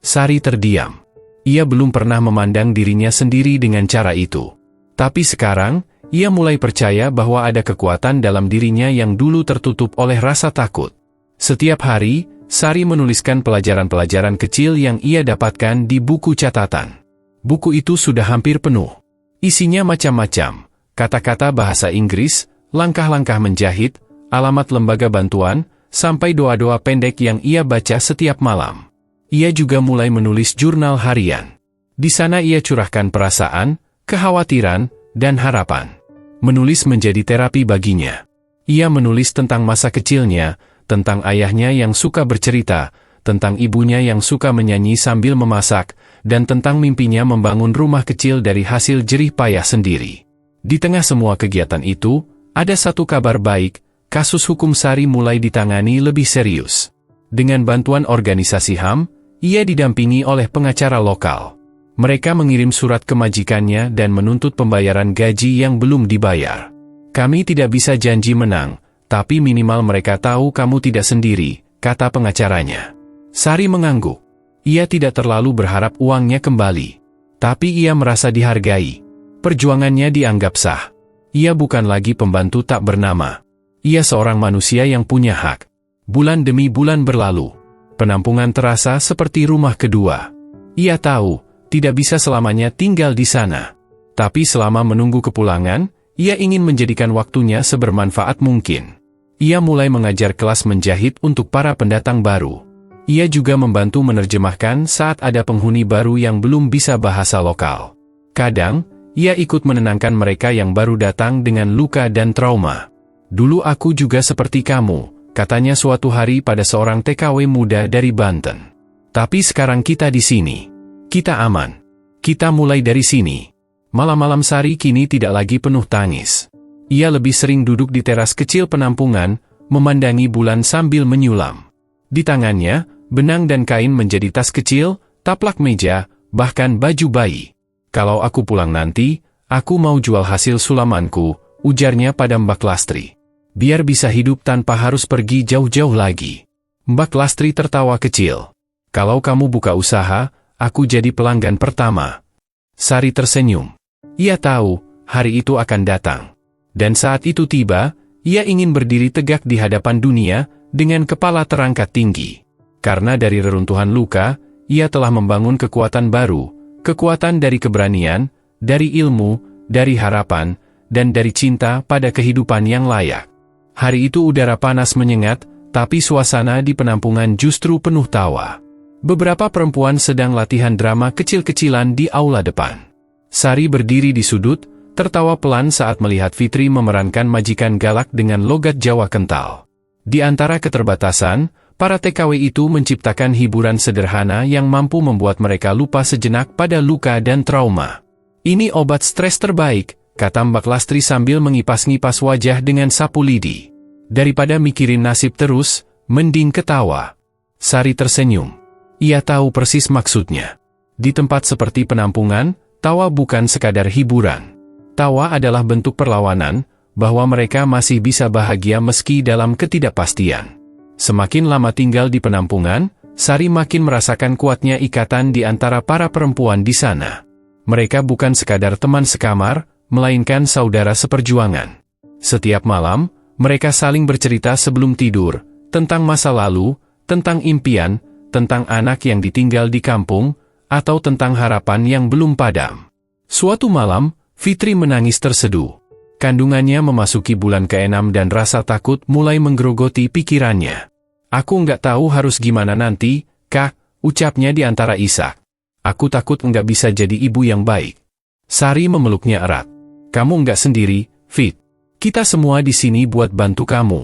Sari terdiam. Ia belum pernah memandang dirinya sendiri dengan cara itu. Tapi sekarang, ia mulai percaya bahwa ada kekuatan dalam dirinya yang dulu tertutup oleh rasa takut. Setiap hari, Sari menuliskan pelajaran-pelajaran kecil yang ia dapatkan di buku catatan. Buku itu sudah hampir penuh. Isinya macam-macam, kata-kata bahasa Inggris, langkah-langkah menjahit, alamat lembaga bantuan, sampai doa-doa pendek yang ia baca setiap malam. Ia juga mulai menulis jurnal harian. Di sana ia curahkan perasaan, kekhawatiran, dan harapan. Menulis menjadi terapi baginya. Ia menulis tentang masa kecilnya, tentang ayahnya yang suka bercerita, tentang ibunya yang suka menyanyi sambil memasak, dan tentang mimpinya membangun rumah kecil dari hasil jerih payah sendiri. Di tengah semua kegiatan itu, ada satu kabar baik, kasus hukum Sari mulai ditangani lebih serius. Dengan bantuan organisasi HAM, ia didampingi oleh pengacara lokal. Mereka mengirim surat ke majikannya dan menuntut pembayaran gaji yang belum dibayar. Kami tidak bisa janji menang, tapi minimal mereka tahu kamu tidak sendiri, kata pengacaranya. Sari mengangguk. Ia tidak terlalu berharap uangnya kembali. Tapi ia merasa dihargai. Perjuangannya dianggap sah. Ia bukan lagi pembantu tak bernama. Ia seorang manusia yang punya hak. Bulan demi bulan berlalu. Penampungan terasa seperti rumah kedua. Ia tahu, tidak bisa selamanya tinggal di sana. Tapi selama menunggu kepulangan, ia ingin menjadikan waktunya sebermanfaat mungkin. Ia mulai mengajar kelas menjahit untuk para pendatang baru. Ia juga membantu menerjemahkan saat ada penghuni baru yang belum bisa bahasa lokal. Kadang, ia ikut menenangkan mereka yang baru datang dengan luka dan trauma. Dulu aku juga seperti kamu, katanya suatu hari pada seorang TKW muda dari Banten. Tapi sekarang kita di sini. Kita aman. Kita mulai dari sini. Malam-malam Sari kini tidak lagi penuh tangis. Ia lebih sering duduk di teras kecil penampungan, memandangi bulan sambil menyulam. Di tangannya, benang dan kain menjadi tas kecil, taplak meja, bahkan baju bayi. Kalau aku pulang nanti, aku mau jual hasil sulamanku, ujarnya pada Mbak Lastri. Biar bisa hidup tanpa harus pergi jauh-jauh lagi. Mbak Lastri tertawa kecil. Kalau kamu buka usaha, aku jadi pelanggan pertama. Sari tersenyum. Ia tahu, hari itu akan datang. Dan saat itu tiba, ia ingin berdiri tegak di hadapan dunia, dengan kepala terangkat tinggi. Karena dari reruntuhan luka, ia telah membangun kekuatan baru, kekuatan dari keberanian, dari ilmu, dari harapan, dan dari cinta pada kehidupan yang layak. Hari itu udara panas menyengat, tapi suasana di penampungan justru penuh tawa. Beberapa perempuan sedang latihan drama kecil-kecilan di aula depan. Sari berdiri di sudut, tertawa pelan saat melihat Fitri memerankan majikan galak dengan logat Jawa kental. Di antara keterbatasan, para TKW itu menciptakan hiburan sederhana yang mampu membuat mereka lupa sejenak pada luka dan trauma. Ini obat stres terbaik, kata Mbak Lastri sambil mengipas-ngipas wajah dengan sapu lidi. Daripada mikirin nasib terus, mending ketawa. Sari tersenyum. Ia tahu persis maksudnya. Di tempat seperti penampungan, tawa bukan sekadar hiburan. Tawa adalah bentuk perlawanan, bahwa mereka masih bisa bahagia meski dalam ketidakpastian. Semakin lama tinggal di penampungan, Sari makin merasakan kuatnya ikatan di antara para perempuan di sana. Mereka bukan sekadar teman sekamar, melainkan saudara seperjuangan. Setiap malam, mereka saling bercerita sebelum tidur, tentang masa lalu, tentang impian, tentang anak yang ditinggal di kampung, atau tentang harapan yang belum padam. Suatu malam, Fitri menangis terseduh. Kandungannya memasuki bulan ke-6 dan rasa takut mulai menggerogoti pikirannya. Aku nggak tahu harus gimana nanti, Kak, ucapnya di antara isak. Aku takut nggak bisa jadi ibu yang baik. Sari memeluknya erat. Kamu nggak sendiri, Fit. Kita semua di sini buat bantu kamu.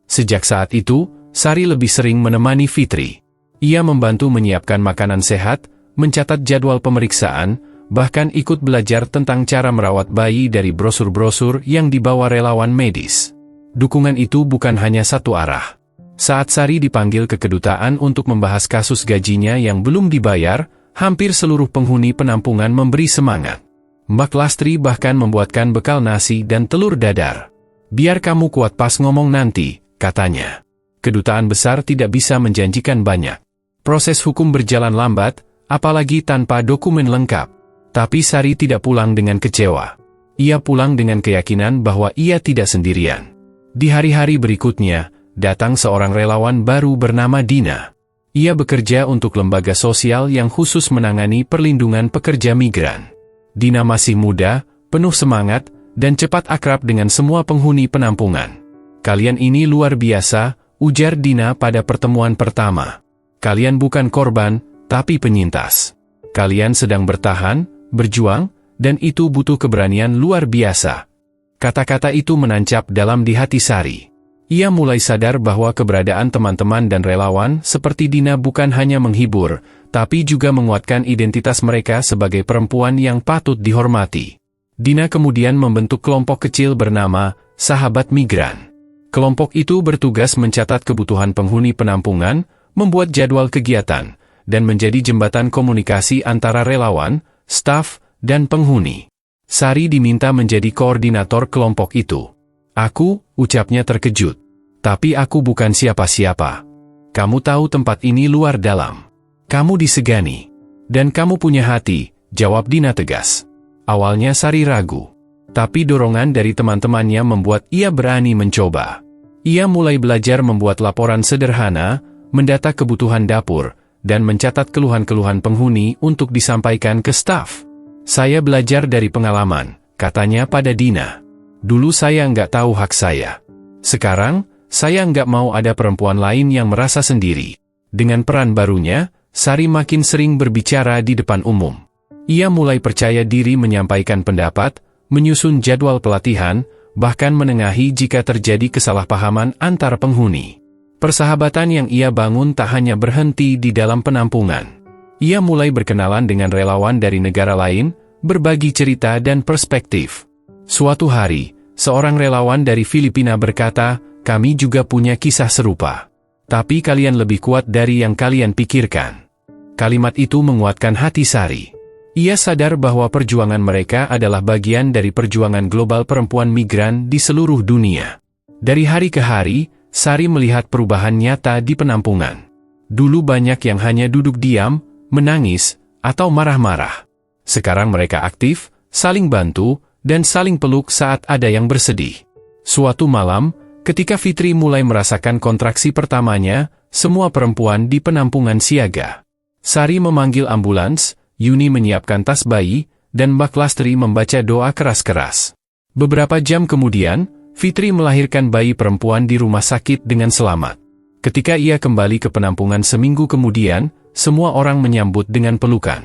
Sejak saat itu, Sari lebih sering menemani Fitri. Ia membantu menyiapkan makanan sehat, mencatat jadwal pemeriksaan, bahkan ikut belajar tentang cara merawat bayi dari brosur-brosur yang dibawa relawan medis. Dukungan itu bukan hanya satu arah. Saat Sari dipanggil ke kedutaan untuk membahas kasus gajinya yang belum dibayar, hampir seluruh penghuni penampungan memberi semangat. Mbak Lastri bahkan membuatkan bekal nasi dan telur dadar. Biar kamu kuat pas ngomong nanti, katanya. Kedutaan besar tidak bisa menjanjikan banyak. Proses hukum berjalan lambat, apalagi tanpa dokumen lengkap. Tapi Sari tidak pulang dengan kecewa. Ia pulang dengan keyakinan bahwa ia tidak sendirian. Di hari-hari berikutnya, datang seorang relawan baru bernama Dina. Ia bekerja untuk lembaga sosial yang khusus menangani perlindungan pekerja migran. Dina masih muda, penuh semangat, dan cepat akrab dengan semua penghuni penampungan. Kalian ini luar biasa, ujar Dina pada pertemuan pertama. Kalian bukan korban, tapi penyintas. Kalian sedang bertahan, berjuang, dan itu butuh keberanian luar biasa. Kata-kata itu menancap dalam di hati Sari. Ia mulai sadar bahwa keberadaan teman-teman dan relawan seperti Dina bukan hanya menghibur, tapi juga menguatkan identitas mereka sebagai perempuan yang patut dihormati. Dina kemudian membentuk kelompok kecil bernama Sahabat Migran. Kelompok itu bertugas mencatat kebutuhan penghuni penampungan, membuat jadwal kegiatan, dan menjadi jembatan komunikasi antara relawan, staf, dan penghuni. Sari diminta menjadi koordinator kelompok itu. Aku, ucapnya terkejut. Tapi aku bukan siapa-siapa. Kamu tahu tempat ini luar dalam. Kamu disegani. Dan kamu punya hati, jawab Dina tegas. Awalnya Sari ragu. Tapi dorongan dari teman-temannya membuat ia berani mencoba. Ia mulai belajar membuat laporan sederhana, mendata kebutuhan dapur, dan mencatat keluhan-keluhan penghuni untuk disampaikan ke staf. Saya belajar dari pengalaman, katanya pada Dina. Dulu saya nggak tahu hak saya. Sekarang, saya nggak mau ada perempuan lain yang merasa sendiri. Dengan peran barunya, Sari makin sering berbicara di depan umum. Ia mulai percaya diri menyampaikan pendapat, menyusun jadwal pelatihan, bahkan menengahi jika terjadi kesalahpahaman antar penghuni. Persahabatan yang ia bangun tak hanya berhenti di dalam penampungan. Ia mulai berkenalan dengan relawan dari negara lain, berbagi cerita dan perspektif. Suatu hari, seorang relawan dari Filipina berkata, kami juga punya kisah serupa. Tapi kalian lebih kuat dari yang kalian pikirkan. Kalimat itu menguatkan hati Sari. Ia sadar bahwa perjuangan mereka adalah bagian dari perjuangan global perempuan migran di seluruh dunia. Dari hari ke hari, Sari melihat perubahan nyata di penampungan. Dulu banyak yang hanya duduk diam, menangis, atau marah-marah. Sekarang mereka aktif, saling bantu, dan saling peluk saat ada yang bersedih. Suatu malam, ketika Fitri mulai merasakan kontraksi pertamanya, semua perempuan di penampungan siaga. Sari memanggil ambulans, Yuni menyiapkan tas bayi, dan Mbak Lastri membaca doa keras-keras. Beberapa jam kemudian, Fitri melahirkan bayi perempuan di rumah sakit dengan selamat. Ketika ia kembali ke penampungan seminggu kemudian, semua orang menyambut dengan pelukan.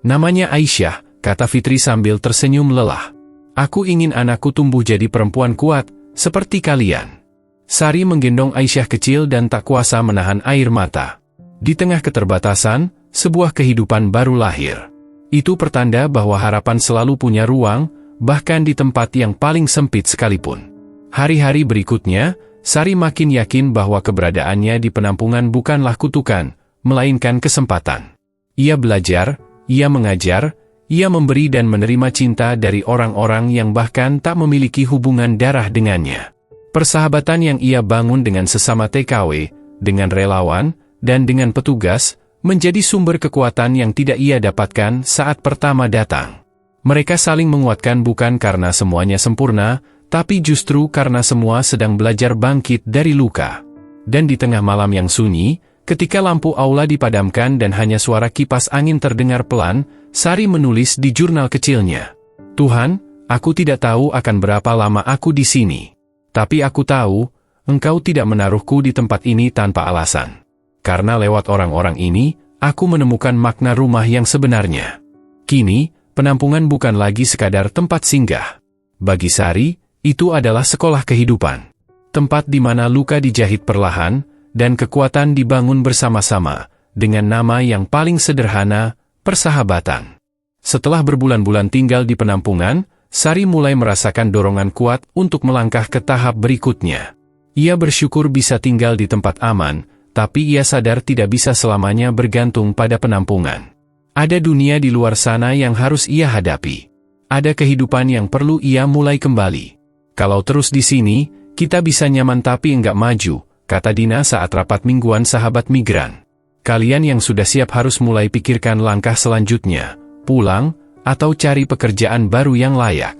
Namanya Aisyah, kata Fitri sambil tersenyum lelah. Aku ingin anakku tumbuh jadi perempuan kuat, seperti kalian. Sari menggendong Aisyah kecil dan tak kuasa menahan air mata. Di tengah keterbatasan, sebuah kehidupan baru lahir. Itu pertanda bahwa harapan selalu punya ruang, bahkan di tempat yang paling sempit sekalipun. Hari-hari berikutnya, Sari makin yakin bahwa keberadaannya di penampungan bukanlah kutukan, melainkan kesempatan. Ia belajar, ia mengajar, ia memberi dan menerima cinta dari orang-orang yang bahkan tak memiliki hubungan darah dengannya. Persahabatan yang ia bangun dengan sesama TKW, dengan relawan, dan dengan petugas, menjadi sumber kekuatan yang tidak ia dapatkan saat pertama datang. Mereka saling menguatkan bukan karena semuanya sempurna, tapi justru karena semua sedang belajar bangkit dari luka. Dan di tengah malam yang sunyi, ketika lampu aula dipadamkan dan hanya suara kipas angin terdengar pelan, Sari menulis di jurnal kecilnya. Tuhan, aku tidak tahu akan berapa lama aku di sini. Tapi aku tahu, Engkau tidak menaruhku di tempat ini tanpa alasan. Karena lewat orang-orang ini, aku menemukan makna rumah yang sebenarnya. Kini, penampungan bukan lagi sekadar tempat singgah. Bagi Sari, itu adalah sekolah kehidupan. Tempat di mana luka dijahit perlahan, dan kekuatan dibangun bersama-sama, dengan nama yang paling sederhana, persahabatan. Setelah berbulan-bulan tinggal di penampungan, Sari mulai merasakan dorongan kuat untuk melangkah ke tahap berikutnya. Ia bersyukur bisa tinggal di tempat aman, tapi ia sadar tidak bisa selamanya bergantung pada penampungan. Ada dunia di luar sana yang harus ia hadapi. Ada kehidupan yang perlu ia mulai kembali. Kalau terus di sini, kita bisa nyaman tapi enggak maju, kata Dina saat rapat mingguan sahabat migran. Kalian yang sudah siap harus mulai pikirkan langkah selanjutnya, pulang, atau cari pekerjaan baru yang layak.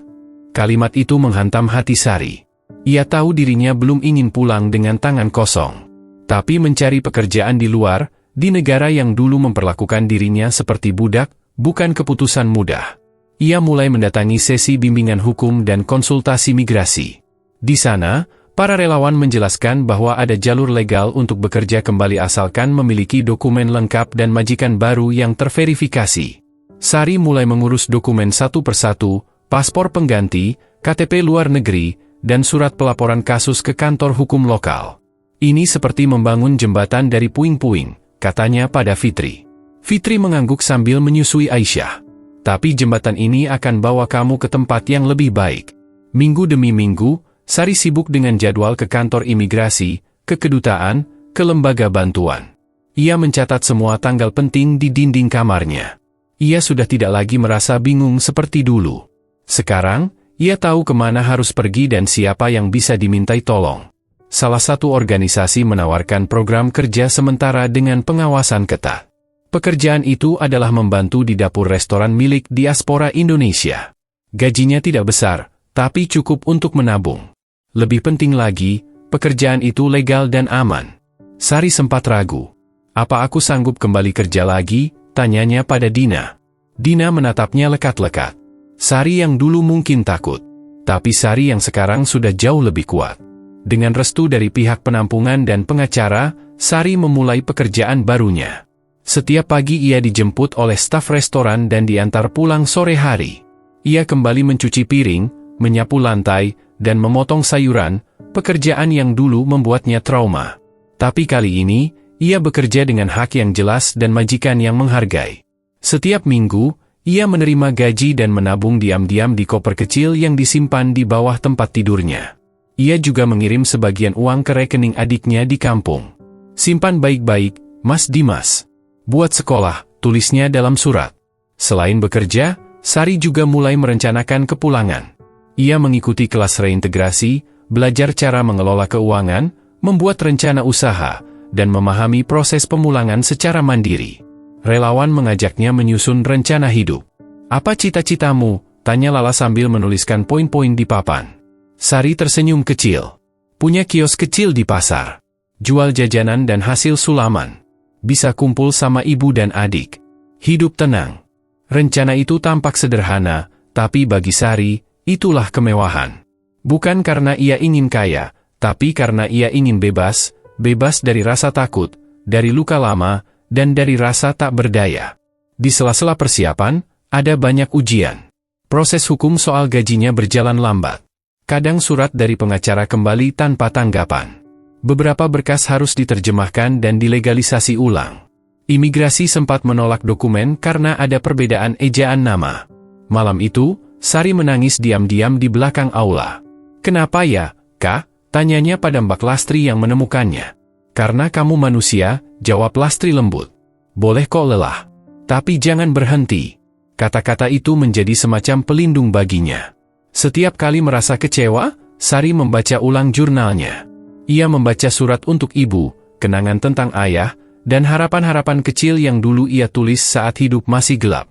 Kalimat itu menghantam hati Sari. Ia tahu dirinya belum ingin pulang dengan tangan kosong. Tapi mencari pekerjaan di luar, di negara yang dulu memperlakukan dirinya seperti budak, bukan keputusan mudah. Ia mulai mendatangi sesi bimbingan hukum dan konsultasi migrasi. Di sana, Para relawan menjelaskan bahwa ada jalur legal untuk bekerja kembali asalkan memiliki dokumen lengkap dan majikan baru yang terverifikasi. Sari mulai mengurus dokumen satu persatu, paspor pengganti, KTP luar negeri, dan surat pelaporan kasus ke kantor hukum lokal. Ini seperti membangun jembatan dari puing-puing, katanya pada Fitri. Fitri mengangguk sambil menyusui Aisyah. Tapi jembatan ini akan bawa kamu ke tempat yang lebih baik. Minggu demi minggu, Sari sibuk dengan jadwal ke kantor imigrasi, ke kedutaan, ke lembaga bantuan. Ia mencatat semua tanggal penting di dinding kamarnya. Ia sudah tidak lagi merasa bingung seperti dulu. Sekarang, ia tahu kemana harus pergi dan siapa yang bisa dimintai tolong. Salah satu organisasi menawarkan program kerja sementara dengan pengawasan ketat. Pekerjaan itu adalah membantu di dapur restoran milik diaspora Indonesia. Gajinya tidak besar, tapi cukup untuk menabung. Lebih penting lagi, pekerjaan itu legal dan aman. Sari sempat ragu. Apa aku sanggup kembali kerja lagi? Tanyanya pada Dina. Dina menatapnya lekat-lekat. Sari yang dulu mungkin takut. Tapi Sari yang sekarang sudah jauh lebih kuat. Dengan restu dari pihak penampungan dan pengacara, Sari memulai pekerjaan barunya. Setiap pagi ia dijemput oleh staf restoran dan diantar pulang sore hari. Ia kembali mencuci piring, menyapu lantai, dan memotong sayuran, pekerjaan yang dulu membuatnya trauma. Tapi kali ini, ia bekerja dengan hak yang jelas dan majikan yang menghargai. Setiap minggu, ia menerima gaji dan menabung diam-diam di koper kecil yang disimpan di bawah tempat tidurnya. Ia juga mengirim sebagian uang ke rekening adiknya di kampung. Simpan baik-baik, Mas Dimas. Buat sekolah, tulisnya dalam surat. Selain bekerja, Sari juga mulai merencanakan kepulangan. Ia mengikuti kelas reintegrasi, belajar cara mengelola keuangan, membuat rencana usaha, dan memahami proses pemulangan secara mandiri. Relawan mengajaknya menyusun rencana hidup. Apa cita-citamu? Tanya Lala sambil menuliskan poin-poin di papan. Sari tersenyum kecil. Punya kios kecil di pasar. Jual jajanan dan hasil sulaman. Bisa kumpul sama ibu dan adik. Hidup tenang. Rencana itu tampak sederhana, tapi bagi Sari, itulah kemewahan. Bukan karena ia ingin kaya, tapi karena ia ingin bebas, bebas dari rasa takut, dari luka lama, dan dari rasa tak berdaya. Di sela-sela persiapan, ada banyak ujian. Proses hukum soal gajinya berjalan lambat. Kadang surat dari pengacara kembali tanpa tanggapan. Beberapa berkas harus diterjemahkan dan dilegalisasi ulang. Imigrasi sempat menolak dokumen karena ada perbedaan ejaan nama. Malam itu, Sari menangis diam-diam di belakang aula. Kenapa ya, Kak? Tanyanya pada Mbak Lastri yang menemukannya. Karena kamu manusia, jawab Lastri lembut. Boleh kok lelah. Tapi jangan berhenti. Kata-kata itu menjadi semacam pelindung baginya. Setiap kali merasa kecewa, Sari membaca ulang jurnalnya. Ia membaca surat untuk ibu, kenangan tentang ayah, dan harapan-harapan kecil yang dulu ia tulis saat hidup masih gelap.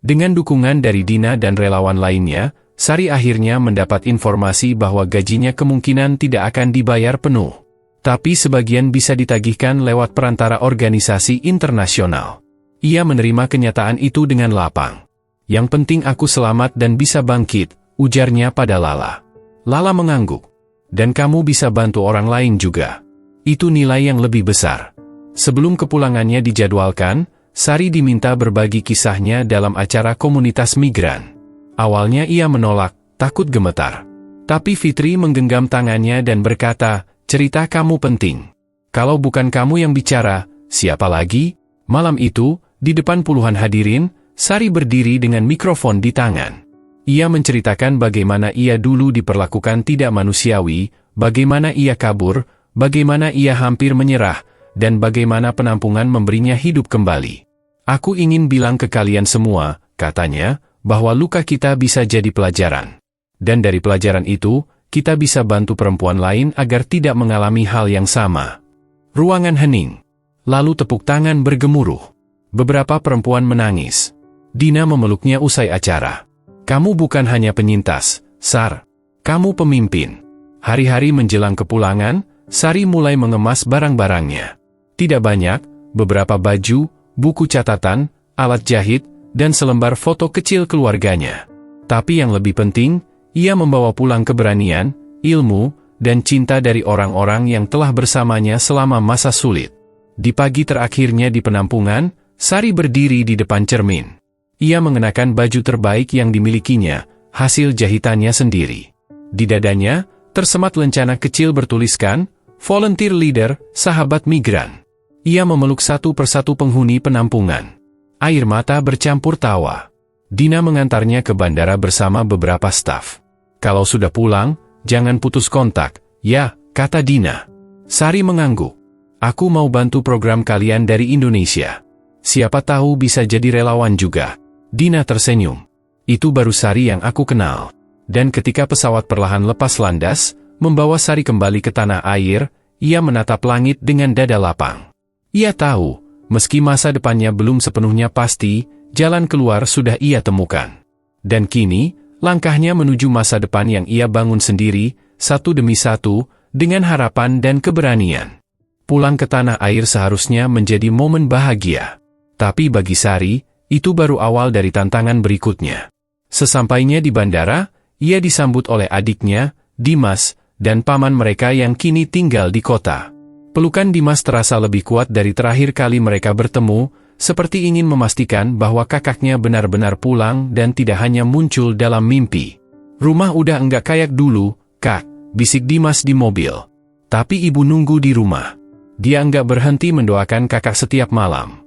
Dengan dukungan dari Dina dan relawan lainnya, Sari akhirnya mendapat informasi bahwa gajinya kemungkinan tidak akan dibayar penuh. Tapi sebagian bisa ditagihkan lewat perantara organisasi internasional. Ia menerima kenyataan itu dengan lapang. Yang penting aku selamat dan bisa bangkit, ujarnya pada Lala. Lala mengangguk. Dan kamu bisa bantu orang lain juga. Itu nilai yang lebih besar. Sebelum kepulangannya dijadwalkan, Sari diminta berbagi kisahnya dalam acara komunitas migran. Awalnya ia menolak, takut gemetar. Tapi Fitri menggenggam tangannya dan berkata, cerita kamu penting. Kalau bukan kamu yang bicara, siapa lagi? Malam itu, di depan puluhan hadirin, Sari berdiri dengan mikrofon di tangan. Ia menceritakan bagaimana ia dulu diperlakukan tidak manusiawi, bagaimana ia kabur, bagaimana ia hampir menyerah, dan bagaimana penampungan memberinya hidup kembali. Aku ingin bilang ke kalian semua, katanya, bahwa luka kita bisa jadi pelajaran. Dan dari pelajaran itu, kita bisa bantu perempuan lain agar tidak mengalami hal yang sama. Ruangan hening. Lalu tepuk tangan bergemuruh. Beberapa perempuan menangis. Dina memeluknya usai acara. Kamu bukan hanya penyintas, Sar. Kamu pemimpin. Hari-hari menjelang kepulangan, Sari mulai mengemas barang-barangnya. Tidak banyak, beberapa baju, buku catatan, alat jahit, dan selembar foto kecil keluarganya. Tapi yang lebih penting, ia membawa pulang keberanian, ilmu, dan cinta dari orang-orang yang telah bersamanya selama masa sulit. Di pagi terakhirnya di penampungan, Sari berdiri di depan cermin. Ia mengenakan baju terbaik yang dimilikinya, hasil jahitannya sendiri. Di dadanya, tersemat lencana kecil bertuliskan, Volunteer Leader, Sahabat Migran. Ia memeluk satu persatu penghuni penampungan. Air mata bercampur tawa. Dina mengantarnya ke bandara bersama beberapa staf. "Kalau sudah pulang, jangan putus kontak, ya," kata Dina. Sari mengangguk. "Aku mau bantu program kalian dari Indonesia. Siapa tahu bisa jadi relawan juga." Dina tersenyum. "Itu baru Sari yang aku kenal." Dan ketika pesawat perlahan lepas landas, membawa Sari kembali ke tanah air, ia menatap langit dengan dada lapang. Ia tahu, meski masa depannya belum sepenuhnya pasti, jalan keluar sudah ia temukan. Dan kini, langkahnya menuju masa depan yang ia bangun sendiri, satu demi satu, dengan harapan dan keberanian. Pulang ke tanah air seharusnya menjadi momen bahagia. Tapi bagi Sari, itu baru awal dari tantangan berikutnya. Sesampainya di bandara, ia disambut oleh adiknya, Dimas, dan paman mereka yang kini tinggal di kota. Pelukan Dimas terasa lebih kuat dari terakhir kali mereka bertemu, seperti ingin memastikan bahwa kakaknya benar-benar pulang dan tidak hanya muncul dalam mimpi. "Rumah udah enggak kayak dulu, Kak," bisik Dimas di mobil. "Tapi ibu nunggu di rumah." Dia enggak berhenti mendoakan kakak setiap malam.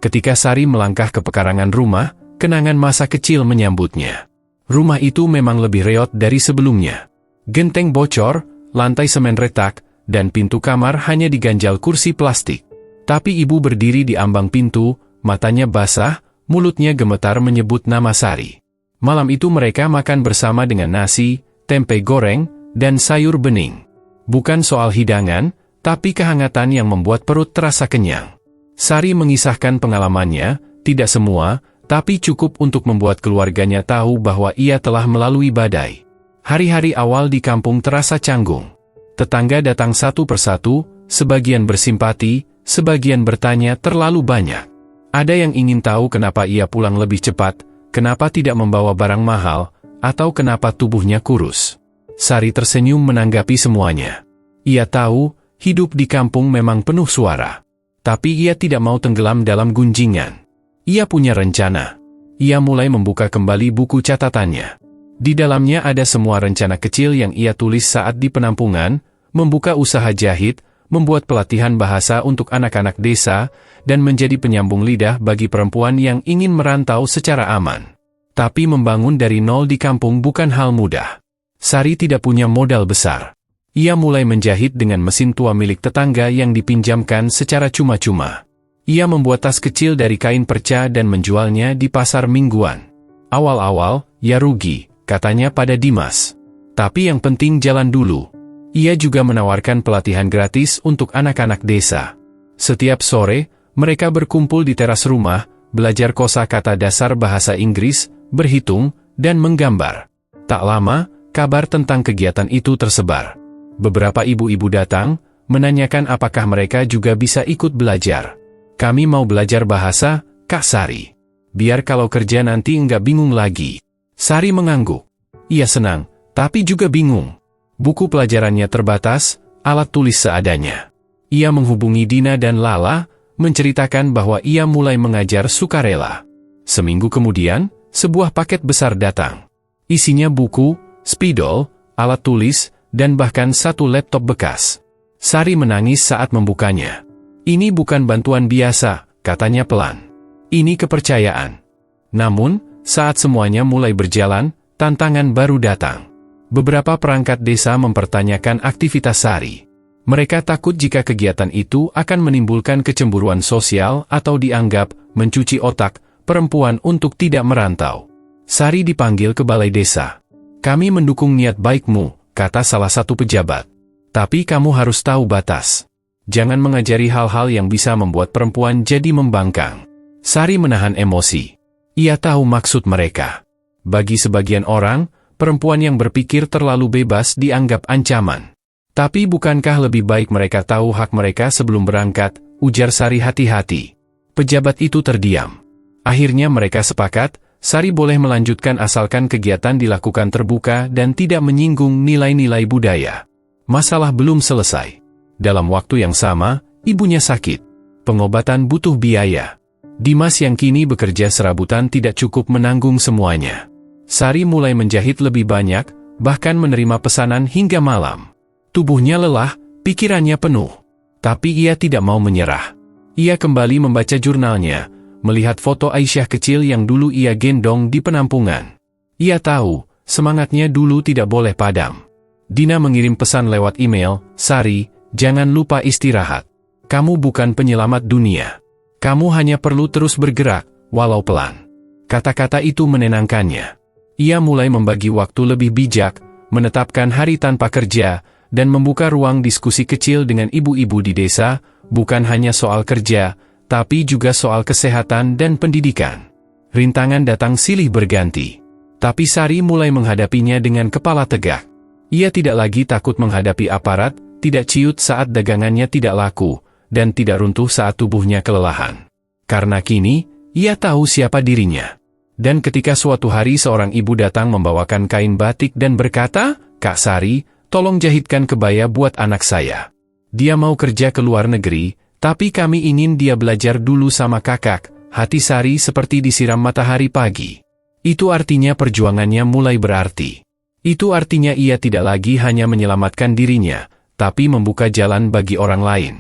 Ketika Sari melangkah ke pekarangan rumah, kenangan masa kecil menyambutnya. Rumah itu memang lebih reot dari sebelumnya. Genteng bocor, lantai semen retak, dan pintu kamar hanya diganjal kursi plastik. Tapi ibu berdiri di ambang pintu, matanya basah, mulutnya gemetar menyebut nama Sari. Malam itu mereka makan bersama dengan nasi, tempe goreng, dan sayur bening. Bukan soal hidangan, tapi kehangatan yang membuat perut terasa kenyang. Sari mengisahkan pengalamannya, tidak semua, tapi cukup untuk membuat keluarganya tahu bahwa ia telah melalui badai. Hari-hari awal di kampung terasa canggung. Tetangga datang satu persatu, sebagian bersimpati, sebagian bertanya terlalu banyak. Ada yang ingin tahu kenapa ia pulang lebih cepat, kenapa tidak membawa barang mahal, atau kenapa tubuhnya kurus. Sari tersenyum menanggapi semuanya. Ia tahu, hidup di kampung memang penuh suara. Tapi ia tidak mau tenggelam dalam gunjingan. Ia punya rencana. Ia mulai membuka kembali buku catatannya. Di dalamnya ada semua rencana kecil yang ia tulis saat di penampungan, membuka usaha jahit, membuat pelatihan bahasa untuk anak-anak desa, dan menjadi penyambung lidah bagi perempuan yang ingin merantau secara aman. Tapi membangun dari nol di kampung bukan hal mudah. Sari tidak punya modal besar. Ia mulai menjahit dengan mesin tua milik tetangga yang dipinjamkan secara cuma-cuma. Ia membuat tas kecil dari kain perca dan menjualnya di pasar mingguan. Awal-awal, ya rugi, katanya pada Dimas. Tapi yang penting jalan dulu. Ia juga menawarkan pelatihan gratis untuk anak-anak desa. Setiap sore, mereka berkumpul di teras rumah, belajar kosakata dasar bahasa Inggris, berhitung, dan menggambar. Tak lama, kabar tentang kegiatan itu tersebar. Beberapa ibu-ibu datang, menanyakan apakah mereka juga bisa ikut belajar. "Kami mau belajar bahasa, Kak Sari. Biar kalau kerja nanti enggak bingung lagi." Sari mengangguk. Ia senang, tapi juga bingung. Buku pelajarannya terbatas, alat tulis seadanya. Ia menghubungi Dina dan Lala, menceritakan bahwa ia mulai mengajar sukarela. Seminggu kemudian, sebuah paket besar datang. Isinya buku, spidol, alat tulis, dan bahkan satu laptop bekas. Sari menangis saat membukanya. "Ini bukan bantuan biasa," katanya pelan. "Ini kepercayaan." Namun, saat semuanya mulai berjalan, tantangan baru datang. Beberapa perangkat desa mempertanyakan aktivitas Sari. Mereka takut jika kegiatan itu akan menimbulkan kecemburuan sosial atau dianggap mencuci otak perempuan untuk tidak merantau. Sari dipanggil ke balai desa. "Kami mendukung niat baikmu," kata salah satu pejabat. "Tapi kamu harus tahu batas. Jangan mengajari hal-hal yang bisa membuat perempuan jadi membangkang." Sari menahan emosi. Ia tahu maksud mereka. Bagi sebagian orang, perempuan yang berpikir terlalu bebas dianggap ancaman. "Tapi bukankah lebih baik mereka tahu hak mereka sebelum berangkat?" ujar Sari hati-hati. Pejabat itu terdiam. Akhirnya mereka sepakat, Sari boleh melanjutkan asalkan kegiatan dilakukan terbuka dan tidak menyinggung nilai-nilai budaya. Masalah belum selesai. Dalam waktu yang sama, ibunya sakit. Pengobatan butuh biaya. Dimas yang kini bekerja serabutan tidak cukup menanggung semuanya. Sari mulai menjahit lebih banyak, bahkan menerima pesanan hingga malam. Tubuhnya lelah, pikirannya penuh. Tapi ia tidak mau menyerah. Ia kembali membaca jurnalnya, melihat foto Aisyah kecil yang dulu ia gendong di penampungan. Ia tahu, semangatnya dulu tidak boleh padam. Dina mengirim pesan lewat email, "Sari, jangan lupa istirahat. Kamu bukan penyelamat dunia. Kamu hanya perlu terus bergerak, walau pelan." Kata-kata itu menenangkannya. Ia mulai membagi waktu lebih bijak, menetapkan hari tanpa kerja, dan membuka ruang diskusi kecil dengan ibu-ibu di desa, bukan hanya soal kerja, tapi juga soal kesehatan dan pendidikan. Rintangan datang silih berganti. Tapi Sari mulai menghadapinya dengan kepala tegak. Ia tidak lagi takut menghadapi aparat, tidak ciut saat dagangannya tidak laku, dan tidak runtuh saat tubuhnya kelelahan. Karena kini, ia tahu siapa dirinya. Dan ketika suatu hari seorang ibu datang membawakan kain batik dan berkata, "Kak Sari, tolong jahitkan kebaya buat anak saya. Dia mau kerja ke luar negeri, tapi kami ingin dia belajar dulu sama kakak." Hati Sari seperti disiram matahari pagi. Itu artinya perjuangannya mulai berarti. Itu artinya ia tidak lagi hanya menyelamatkan dirinya, tapi membuka jalan bagi orang lain.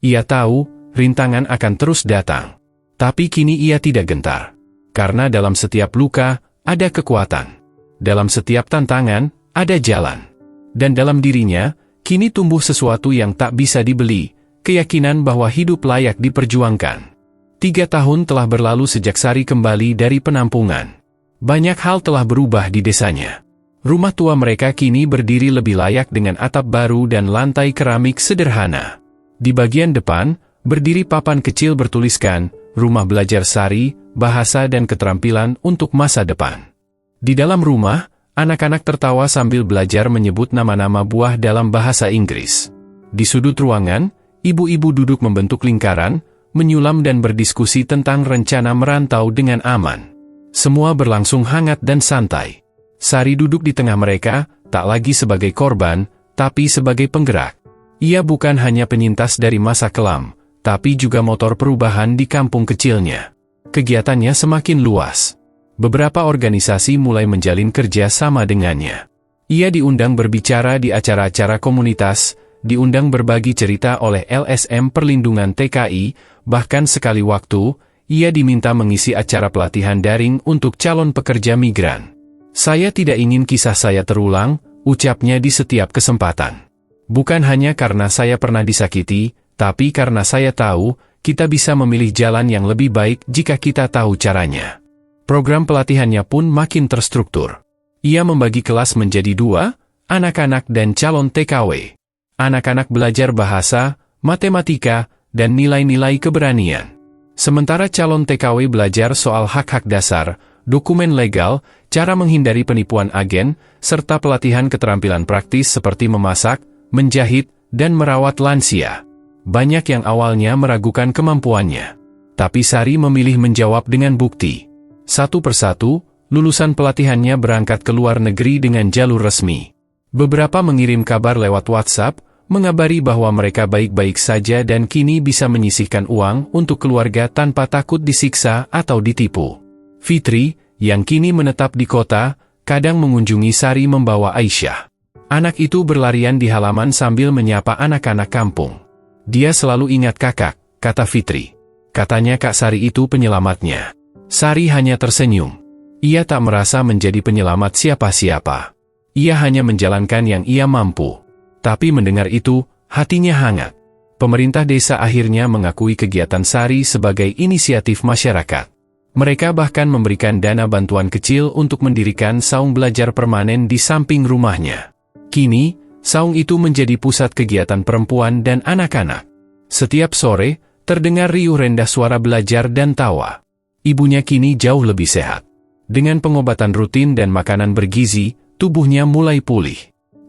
Ia tahu, rintangan akan terus datang. Tapi kini ia tidak gentar. Karena dalam setiap luka, ada kekuatan. Dalam setiap tantangan, ada jalan. Dan dalam dirinya, kini tumbuh sesuatu yang tak bisa dibeli, keyakinan bahwa hidup layak diperjuangkan. 3 tahun telah berlalu sejak Sari kembali dari penampungan. Banyak hal telah berubah di desanya. Rumah tua mereka kini berdiri lebih layak dengan atap baru dan lantai keramik sederhana. Di bagian depan, berdiri papan kecil bertuliskan, "Rumah Belajar Sari, Bahasa dan Keterampilan untuk Masa Depan." Di dalam rumah, anak-anak tertawa sambil belajar menyebut nama-nama buah dalam bahasa Inggris. Di sudut ruangan, ibu-ibu duduk membentuk lingkaran, menyulam dan berdiskusi tentang rencana merantau dengan aman. Semua berlangsung hangat dan santai. Sari duduk di tengah mereka, tak lagi sebagai korban, tapi sebagai penggerak. Ia bukan hanya penyintas dari masa kelam, tapi juga motor perubahan di kampung kecilnya. Kegiatannya semakin luas. Beberapa organisasi mulai menjalin kerja sama dengannya. Ia diundang berbicara di acara-acara komunitas, diundang berbagi cerita oleh LSM Perlindungan TKI, bahkan sekali waktu, ia diminta mengisi acara pelatihan daring untuk calon pekerja migran. "Saya tidak ingin kisah saya terulang," ucapnya di setiap kesempatan. "Bukan hanya karena saya pernah disakiti, tapi karena saya tahu, kita bisa memilih jalan yang lebih baik jika kita tahu caranya." Program pelatihannya pun makin terstruktur. Ia membagi kelas menjadi 2, anak-anak dan calon TKW. Anak-anak belajar bahasa, matematika, dan nilai-nilai keberanian. Sementara calon TKW belajar soal hak-hak dasar, dokumen legal, cara menghindari penipuan agen, serta pelatihan keterampilan praktis seperti memasak, menjahit, dan merawat lansia. Banyak yang awalnya meragukan kemampuannya. Tapi Sari memilih menjawab dengan bukti. Satu persatu, lulusan pelatihannya berangkat ke luar negeri dengan jalur resmi. Beberapa mengirim kabar lewat WhatsApp, mengabari bahwa mereka baik-baik saja dan kini bisa menyisihkan uang untuk keluarga tanpa takut disiksa atau ditipu. Fitri, yang kini menetap di kota, kadang mengunjungi Sari membawa Aisyah. Anak itu berlarian di halaman sambil menyapa anak-anak kampung. "Dia selalu ingat kakak," kata Fitri. Katanya Kak Sari itu penyelamatnya. Sari hanya tersenyum. Ia tak merasa menjadi penyelamat siapa-siapa. Ia hanya menjalankan yang ia mampu. Tapi mendengar itu, hatinya hangat. Pemerintah desa akhirnya mengakui kegiatan Sari sebagai inisiatif masyarakat. Mereka bahkan memberikan dana bantuan kecil untuk mendirikan saung belajar permanen di samping rumahnya. Kini, saung itu menjadi pusat kegiatan perempuan dan anak-anak. Setiap sore, terdengar riuh rendah suara belajar dan tawa. Ibunya kini jauh lebih sehat. Dengan pengobatan rutin dan makanan bergizi, tubuhnya mulai pulih.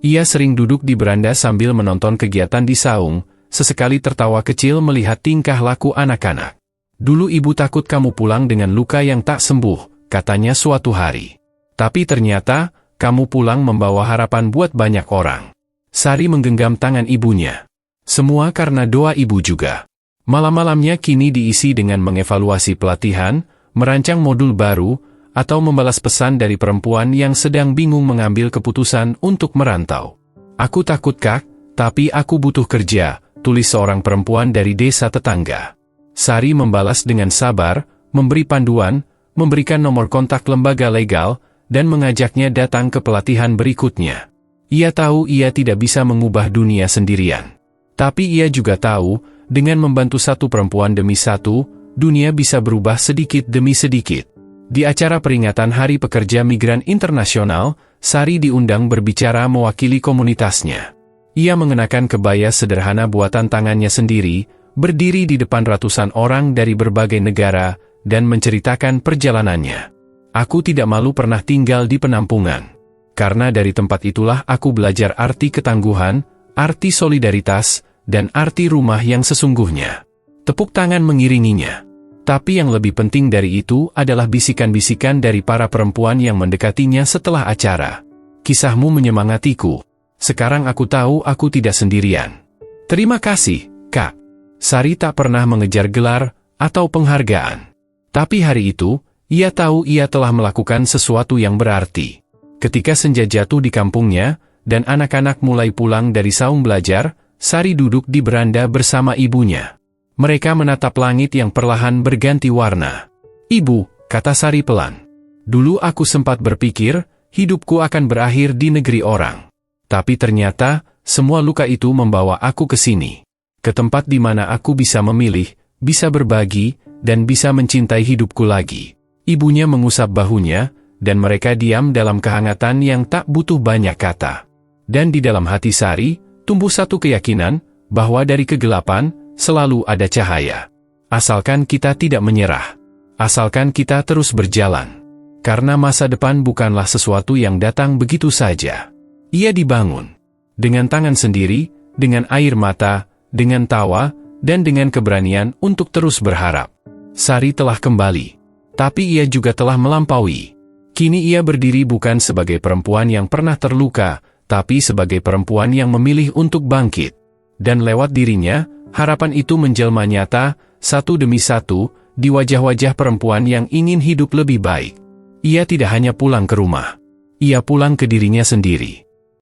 Ia sering duduk di beranda sambil menonton kegiatan di saung, sesekali tertawa kecil melihat tingkah laku anak-anak. "Dulu ibu takut kamu pulang dengan luka yang tak sembuh," katanya suatu hari. "Tapi ternyata, kamu pulang membawa harapan buat banyak orang." Sari menggenggam tangan ibunya. Semua karena doa ibu juga. Malam-malamnya kini diisi dengan mengevaluasi pelatihan, merancang modul baru, atau membalas pesan dari perempuan yang sedang bingung mengambil keputusan untuk merantau. Aku takut Kak, tapi aku butuh kerja, tulis seorang perempuan dari desa tetangga. Sari membalas dengan sabar, memberi panduan, memberikan nomor kontak lembaga legal, dan mengajaknya datang ke pelatihan berikutnya. Ia tahu ia tidak bisa mengubah dunia sendirian. Tapi ia juga tahu, dengan membantu satu perempuan demi satu, dunia bisa berubah sedikit demi sedikit. Di acara peringatan Hari Pekerja Migran Internasional, Sari diundang berbicara mewakili komunitasnya. Ia mengenakan kebaya sederhana buatan tangannya sendiri, berdiri di depan ratusan orang dari berbagai negara, dan menceritakan perjalanannya. Aku tidak malu pernah tinggal di penampungan. Karena dari tempat itulah aku belajar arti ketangguhan, arti solidaritas, dan arti rumah yang sesungguhnya. Tepuk tangan mengiringinya. Tapi yang lebih penting dari itu adalah bisikan-bisikan dari para perempuan yang mendekatinya setelah acara. Kisahmu menyemangatiku. Sekarang aku tahu aku tidak sendirian. Terima kasih, Kak. Sari tak pernah mengejar gelar atau penghargaan. Tapi hari itu, ia tahu ia telah melakukan sesuatu yang berarti. Ketika senja jatuh di kampungnya, dan anak-anak mulai pulang dari saung belajar, Sari duduk di beranda bersama ibunya. Mereka menatap langit yang perlahan berganti warna. Ibu, kata Sari pelan. Dulu aku sempat berpikir, hidupku akan berakhir di negeri orang. Tapi ternyata, semua luka itu membawa aku ke sini. Ke tempat di mana aku bisa memilih, bisa berbagi, dan bisa mencintai hidupku lagi. Ibunya mengusap bahunya, dan mereka diam dalam kehangatan yang tak butuh banyak kata. Dan di dalam hati Sari, tumbuh satu keyakinan, bahwa dari kegelapan, selalu ada cahaya. Asalkan kita tidak menyerah. Asalkan kita terus berjalan. Karena masa depan bukanlah sesuatu yang datang begitu saja. Ia dibangun. Dengan tangan sendiri, dengan air mata, dengan tawa, dan dengan keberanian untuk terus berharap. Sari telah kembali. Tapi ia juga telah melampaui. Kini ia berdiri bukan sebagai perempuan yang pernah terluka, tapi sebagai perempuan yang memilih untuk bangkit. Dan lewat dirinya, harapan itu menjelma nyata, satu demi satu, di wajah-wajah perempuan yang ingin hidup lebih baik. Ia tidak hanya pulang ke rumah. Ia pulang ke dirinya sendiri.